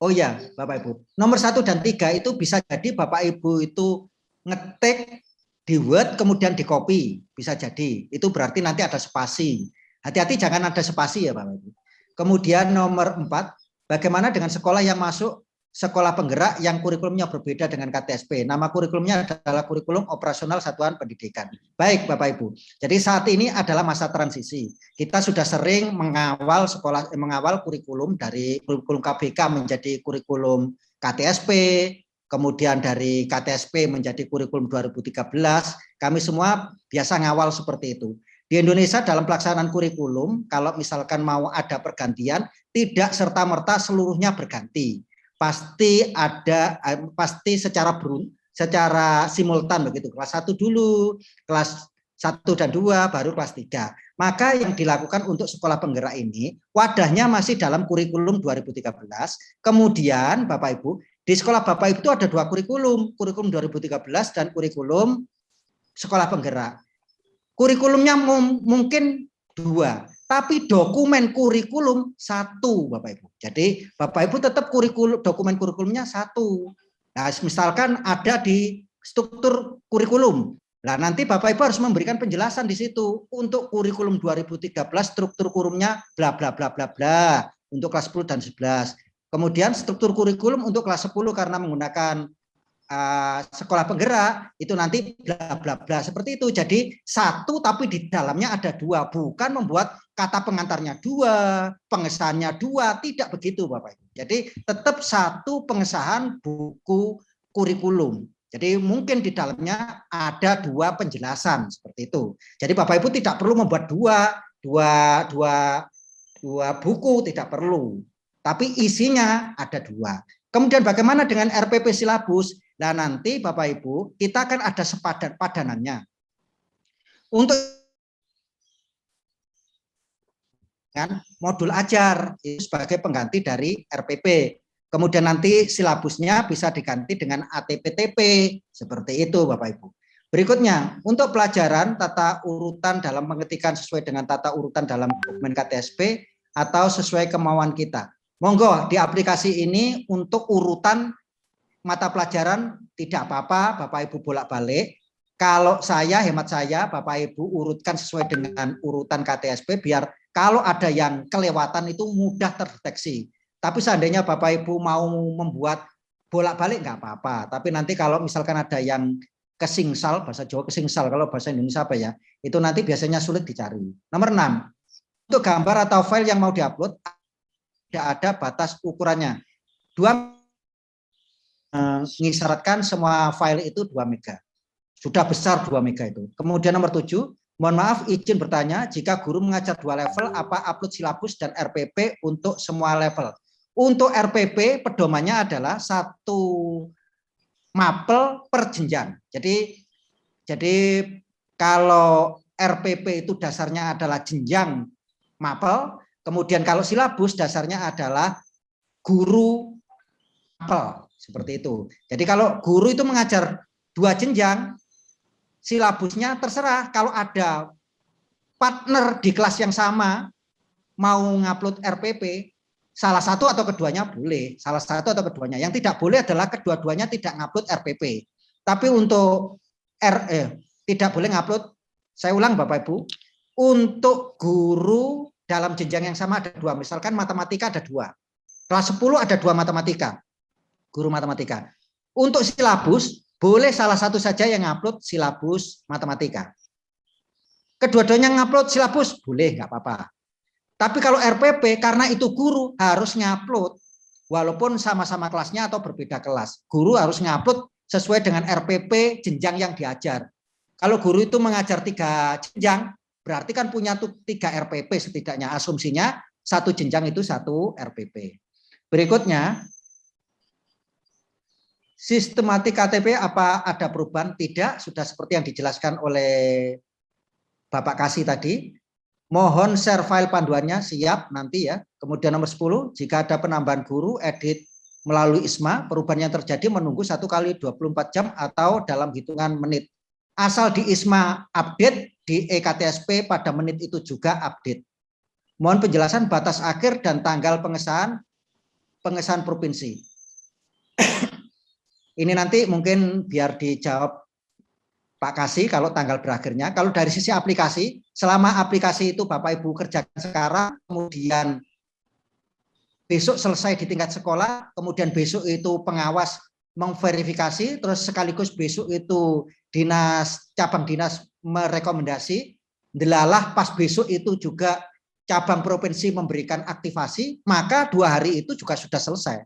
oh ya Bapak Ibu, nomor 1 dan 3 itu bisa jadi Bapak Ibu itu ngetik di Word kemudian di copy, bisa jadi. Itu berarti nanti ada spasi. Hati-hati jangan ada spasi ya Bapak Ibu. Kemudian nomor 4, bagaimana dengan sekolah yang masuk sekolah penggerak yang kurikulumnya berbeda dengan KTSP. Nama kurikulumnya adalah kurikulum operasional satuan pendidikan. Baik Bapak Ibu. Jadi saat ini adalah masa transisi. Kita sudah sering mengawal kurikulum dari kurikulum KBK menjadi kurikulum KTSP, kemudian dari KTSP menjadi kurikulum 2013. Kami semua biasa ngawal seperti itu. Di Indonesia dalam pelaksanaan kurikulum, kalau misalkan mau ada pergantian, tidak serta-merta seluruhnya berganti. Pasti secara simultan begitu. Kelas 1 dulu, kelas 1 dan 2, baru kelas 3. Maka yang dilakukan untuk sekolah penggerak ini, wadahnya masih dalam kurikulum 2013. Kemudian Bapak Ibu, di sekolah Bapak Ibu itu ada 2 kurikulum 2013 dan kurikulum sekolah penggerak. Kurikulumnya mungkin 2. Tapi dokumen kurikulum 1 Bapak Ibu. Jadi Bapak Ibu tetap dokumen kurikulumnya 1. Nah, misalkan ada di struktur kurikulum. Nah, nanti Bapak Ibu harus memberikan penjelasan di situ. Untuk kurikulum 2013 struktur kurikulumnya bla bla bla bla bla untuk kelas 10 dan 11. Kemudian struktur kurikulum untuk kelas 10 karena menggunakan sekolah penggerak itu nanti bla bla bla seperti itu. Jadi 1 tapi di dalamnya ada 2, bukan membuat kata pengantarnya 2, pengesahannya 2, tidak begitu Bapak Ibu. Jadi tetap 1 pengesahan buku kurikulum. Jadi mungkin di dalamnya ada 2 penjelasan seperti itu. Jadi Bapak Ibu tidak perlu membuat dua buku, tidak perlu. Tapi isinya ada 2. Kemudian bagaimana dengan RPP silabus? Nah nanti Bapak Ibu kita akan ada padanannya. Untuk kan modul ajar itu sebagai pengganti dari RPP. Kemudian nanti silabusnya bisa diganti dengan ATPTP seperti itu Bapak Ibu. Berikutnya untuk pelajaran tata urutan dalam pengetikan sesuai dengan tata urutan dalam dokumen KTSP atau sesuai kemauan kita. Monggo di aplikasi ini untuk urutan mata pelajaran tidak apa-apa Bapak Ibu bolak-balik. Kalau hemat saya Bapak Ibu urutkan sesuai dengan urutan KTSP biar kalau ada yang kelewatan itu mudah terdeteksi. Tapi seandainya Bapak Ibu mau membuat bolak-balik nggak apa-apa. Tapi nanti kalau misalkan ada yang kesingsal, bahasa Jawa kesingsal, kalau bahasa Indonesia apa ya, itu nanti biasanya sulit dicari. Nomor 6, untuk gambar atau file yang mau diupload, tidak ada batas ukurannya. 2 mengisyaratkan semua file itu 2 mega. Sudah besar 2 mega itu. Kemudian nomor 7, mohon maaf izin bertanya, jika guru mengajar 2 level, apa upload silabus dan RPP untuk semua level? Untuk RPP pedomannya adalah 1 mapel per jenjang. Jadi kalau RPP itu dasarnya adalah jenjang mapel, kemudian kalau silabus dasarnya adalah guru mapel, seperti itu. Jadi kalau guru itu mengajar 2 jenjang, silabusnya terserah. Kalau ada partner di kelas yang sama mau ngupload RPP, salah satu atau keduanya boleh, salah satu atau keduanya. Yang tidak boleh adalah kedua-duanya tidak ngupload RPP. Tapi untuk tidak boleh ngupload, saya ulang Bapak Ibu, untuk guru dalam jenjang yang sama ada 2, misalkan matematika ada 2. Kelas 10 ada 2 matematika, guru matematika. Untuk silabus, boleh salah satu saja yang ngupload silabus matematika. Kedua-duanya ngupload silabus, boleh, nggak apa-apa. Tapi kalau RPP, karena itu guru harus ngupload, walaupun sama-sama kelasnya atau berbeda kelas. Guru harus ngupload sesuai dengan RPP jenjang yang diajar. Kalau guru itu mengajar 3 jenjang, berarti kan punya 3 RPP setidaknya. Asumsinya 1 jenjang itu 1 RPP. Berikutnya, sistematik KTP apa ada perubahan? Tidak, sudah seperti yang dijelaskan oleh Bapak Kasih tadi. Mohon share file panduannya, siap nanti ya. Kemudian nomor 10, jika ada penambahan guru, edit melalui ISMA, perubahan yang terjadi menunggu 1 kali 24 jam atau dalam hitungan menit. Asal di ISMA update, di EKTSP pada menit itu juga update. Mohon penjelasan batas akhir dan tanggal pengesahan provinsi. Ini nanti mungkin biar dijawab Pak Kasih kalau tanggal berakhirnya. Kalau dari sisi aplikasi, selama aplikasi itu Bapak Ibu kerjakan sekarang, kemudian besok selesai di tingkat sekolah, kemudian besok itu pengawas memverifikasi, terus sekaligus besok itu cabang dinas merekomendasi, delalah pas besok itu juga cabang provinsi memberikan aktivasi, maka 2 hari itu juga sudah selesai.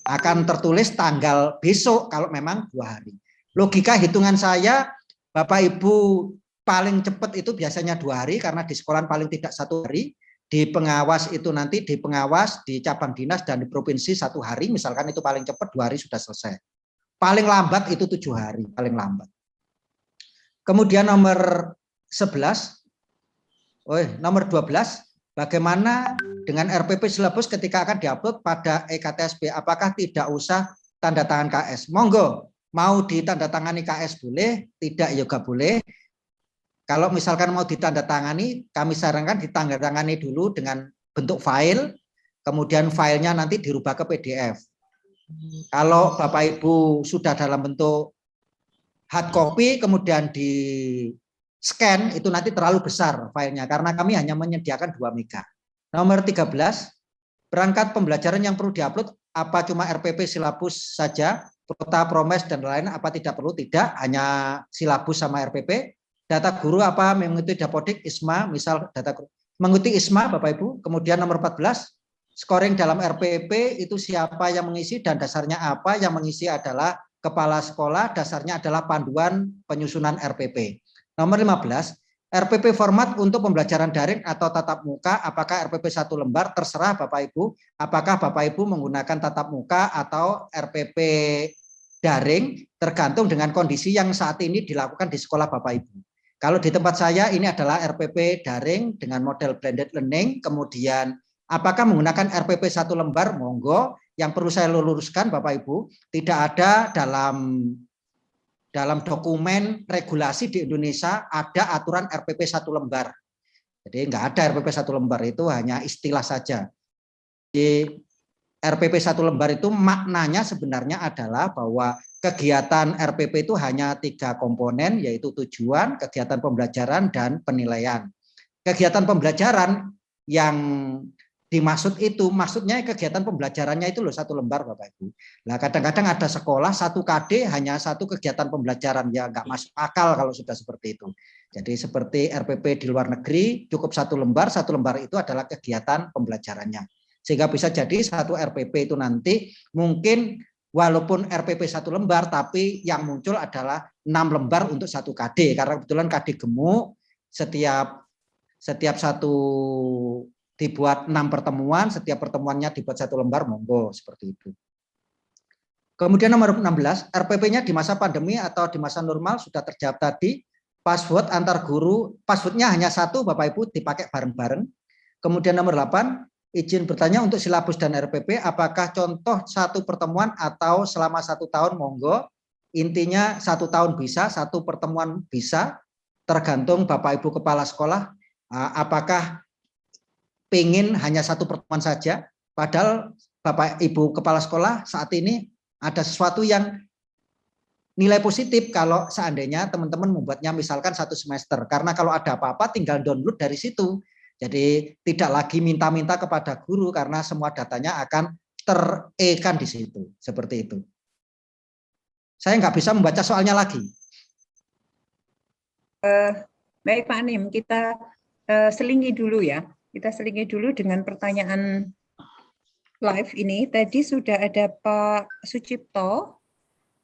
Akan tertulis tanggal besok kalau memang 2 hari. Logika hitungan saya, Bapak Ibu paling cepat itu biasanya 2 hari karena di sekolah paling tidak 1 hari. Di pengawas itu nanti di pengawas, di cabang dinas dan di provinsi 1 hari, misalkan itu paling cepat 2 hari sudah selesai. Paling lambat itu 7 hari, paling lambat. Kemudian nomor 11, nomor 12, bagaimana dengan RPP silabus ketika akan diupload pada EKTSP? Apakah tidak usah tanda tangan KS? Monggo, mau ditandatangani KS boleh, tidak juga boleh. Kalau misalkan mau ditandatangani, kami sarankan ditandatangani dulu dengan bentuk file, kemudian filenya nanti dirubah ke PDF. Kalau Bapak Ibu sudah dalam bentuk hard copy, kemudian di scan, itu nanti terlalu besar filenya, karena kami hanya menyediakan 2 MB. Nomor 13, perangkat pembelajaran yang perlu diupload, apa cuma RPP silabus saja, Prota, Promes, dan lain, apa tidak perlu? Tidak, hanya silabus sama RPP. Data guru apa mengikuti Dapodik, ISMA, misal data guru. Mengikuti ISMA, Bapak Ibu. Kemudian nomor 14, scoring dalam RPP itu siapa yang mengisi dan dasarnya apa? Yang mengisi adalah kepala sekolah, dasarnya adalah panduan penyusunan RPP. Nomor 15, RPP format untuk pembelajaran daring atau tatap muka, apakah RPP 1 lembar? Terserah Bapak Ibu, apakah Bapak Ibu menggunakan tatap muka atau RPP daring, tergantung dengan kondisi yang saat ini dilakukan di sekolah Bapak Ibu. Kalau di tempat saya ini adalah RPP daring dengan model blended learning, kemudian apakah menggunakan RPP 1 lembar? Monggo. Yang perlu saya luruskan Bapak Ibu, tidak ada dalam dokumen regulasi di Indonesia ada aturan RPP 1 lembar. Jadi enggak ada RPP 1 lembar, itu hanya istilah saja. Di RPP 1 lembar itu maknanya sebenarnya adalah bahwa kegiatan RPP itu hanya 3 komponen, yaitu tujuan, kegiatan pembelajaran, dan penilaian. Kegiatan pembelajaran yang dimaksud itu, maksudnya kegiatan pembelajarannya itu loh 1 lembar Bapak Ibu. Nah kadang-kadang ada sekolah 1 KD hanya 1 kegiatan pembelajaran, ya nggak masuk akal kalau sudah seperti itu. Jadi seperti RPP di luar negeri cukup 1 lembar, 1 lembar itu adalah kegiatan pembelajarannya. Sehingga bisa jadi 1 RPP itu nanti mungkin walaupun RPP 1 lembar, tapi yang muncul adalah 6 lembar untuk 1 KD, karena kebetulan KD gemuk, setiap 1 dibuat 6 pertemuan, setiap pertemuannya dibuat 1 lembar, monggo seperti itu. Kemudian nomor 16, RPP-nya di masa pandemi atau di masa normal sudah terjawab tadi. Password antar guru, passwordnya hanya 1 Bapak Ibu, dipakai bareng-bareng. Kemudian nomor 8, izin bertanya untuk silabus dan RPP, apakah contoh 1 pertemuan atau selama 1 tahun? Monggo. Intinya 1 tahun bisa, 1 pertemuan bisa, tergantung Bapak Ibu kepala sekolah. Apakah pengen hanya 1 pertemuan saja, padahal Bapak Ibu kepala sekolah saat ini ada sesuatu yang nilai positif kalau seandainya teman-teman membuatnya misalkan 1 semester, karena kalau ada apa-apa tinggal download dari situ. Jadi tidak lagi minta-minta kepada guru karena semua datanya akan ter-E-kan di situ. Seperti itu. Saya nggak bisa membaca soalnya lagi. Baik Pak Anim, kita selingi dulu ya. Kita selingi dulu dengan pertanyaan live ini. Tadi sudah ada Pak Sucipto.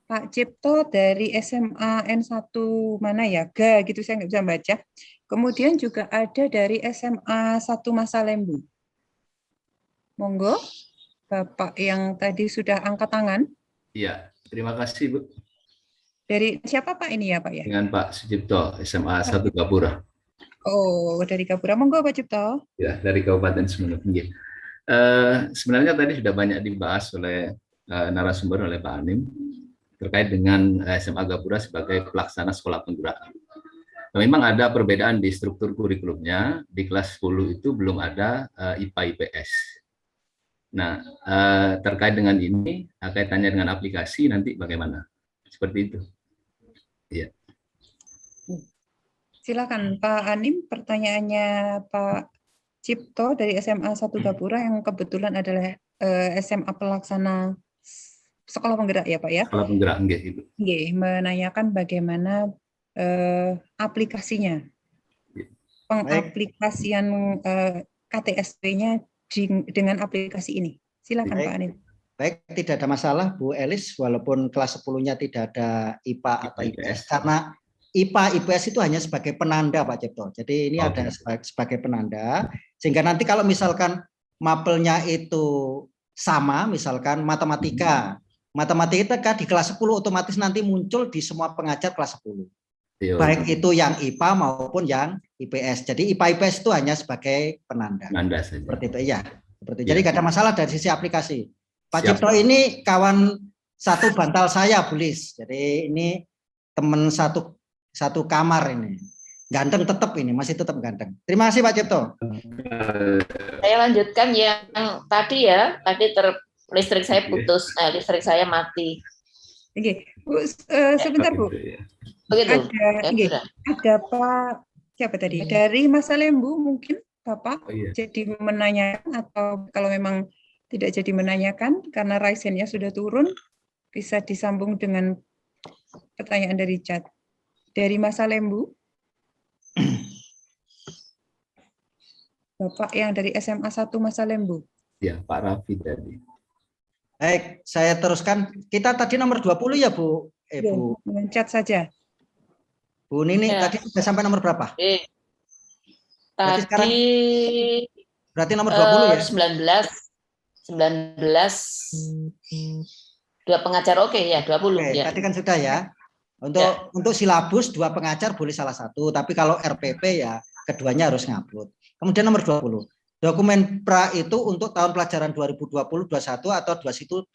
Pak Cipto dari SMA N1 mana ya? Gitu saya nggak bisa baca. Kemudian juga ada dari SMA 1 Masalembu. Monggo, Bapak yang tadi sudah angkat tangan. Iya, terima kasih Bu. Dari siapa Pak ini ya Pak ya? Dengan Pak Sucipto, SMA 1 Gapura. Oh, dari Gapura. Monggo Pak Cipto. Ya, dari Kabupaten Sumeneb. Sebenarnya tadi sudah banyak dibahas oleh narasumber, oleh Pak Anim, terkait dengan SMA Gapura sebagai pelaksana sekolah penggerak. Memang ada perbedaan di struktur kurikulumnya. Di kelas 10 itu belum ada IPA-IPS. Nah, terkait dengan ini, kaitannya dengan aplikasi nanti bagaimana? Seperti itu. Iya. Silakan Pak Anim, pertanyaannya Pak Cipto dari SMA 1 Gapura yang kebetulan adalah SMA pelaksana sekolah penggerak ya Pak ya? Sekolah penggerak, gitu. Menanyakan bagaimana aplikasinya, pengaplikasian KTSP-nya dengan aplikasi ini. Silakan Pak Anim. Baik, tidak ada masalah Bu Elis, walaupun kelas 10-nya tidak ada IPA atau IPS, karena IPA IPS itu hanya sebagai penanda Pak Cipto. Jadi ini ada sebagai penanda, sehingga nanti kalau misalkan mapelnya itu sama, misalkan matematika di kelas 10 otomatis nanti muncul di semua pengajar kelas 10. Baik itu yang IPA maupun yang IPS. Jadi IPA IPS itu hanya sebagai penanda. Saja. Seperti itu ya. Seperti itu. Jadi nggak ada masalah dari sisi aplikasi. Pak Cipto ini kawan satu bantal saya, Bu Lis. Jadi ini teman satu kamar ini. Ganteng tetap ini, masih tetap ganteng. Terima kasih Pak Cipto. Saya lanjutkan yang tadi ya. Tadi listrik saya putus, listrik saya mati. Oke, Bu, sebentar Bu. Begitu. Ada Pak siapa tadi? Dari Masalembu mungkin Bapak jadi menanyakan, atau kalau memang tidak jadi menanyakan karena raisennya sudah turun, bisa disambung dengan pertanyaan dari chat. Dari Masalembu. Bapak yang dari SMA 1 Masalembu. Ya, Pak Raffi tadi. Baik, saya teruskan. Kita tadi nomor 20 ya Bu. Bu. Dengan chat saja. Bu Nini tadi sudah sampai nomor berapa? Berarti nomor 20 ya? 19 dua pengajar ya 20 ya. Tadi kan sudah ya. Untuk silabus 2 pengajar boleh salah satu, tapi kalau RPP ya keduanya harus ngupload. Kemudian nomor 20. Dokumen pra itu untuk tahun pelajaran 2020-21 atau 21-22.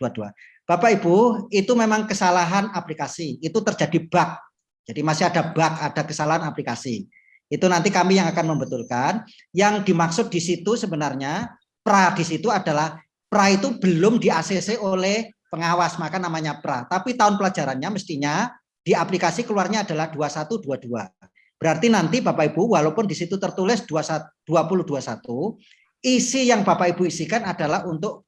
Bapak Ibu, itu memang kesalahan aplikasi. Itu terjadi bug. Jadi masih ada bug, ada kesalahan aplikasi. Itu nanti kami yang akan membetulkan. Yang dimaksud di situ sebenarnya pra di situ adalah pra itu belum di-ACC oleh pengawas, maka namanya pra. Tapi tahun pelajarannya mestinya di aplikasi keluarnya adalah 21-22. Berarti nanti Bapak Ibu walaupun di situ tertulis 20-21, isi yang Bapak Ibu isikan adalah untuk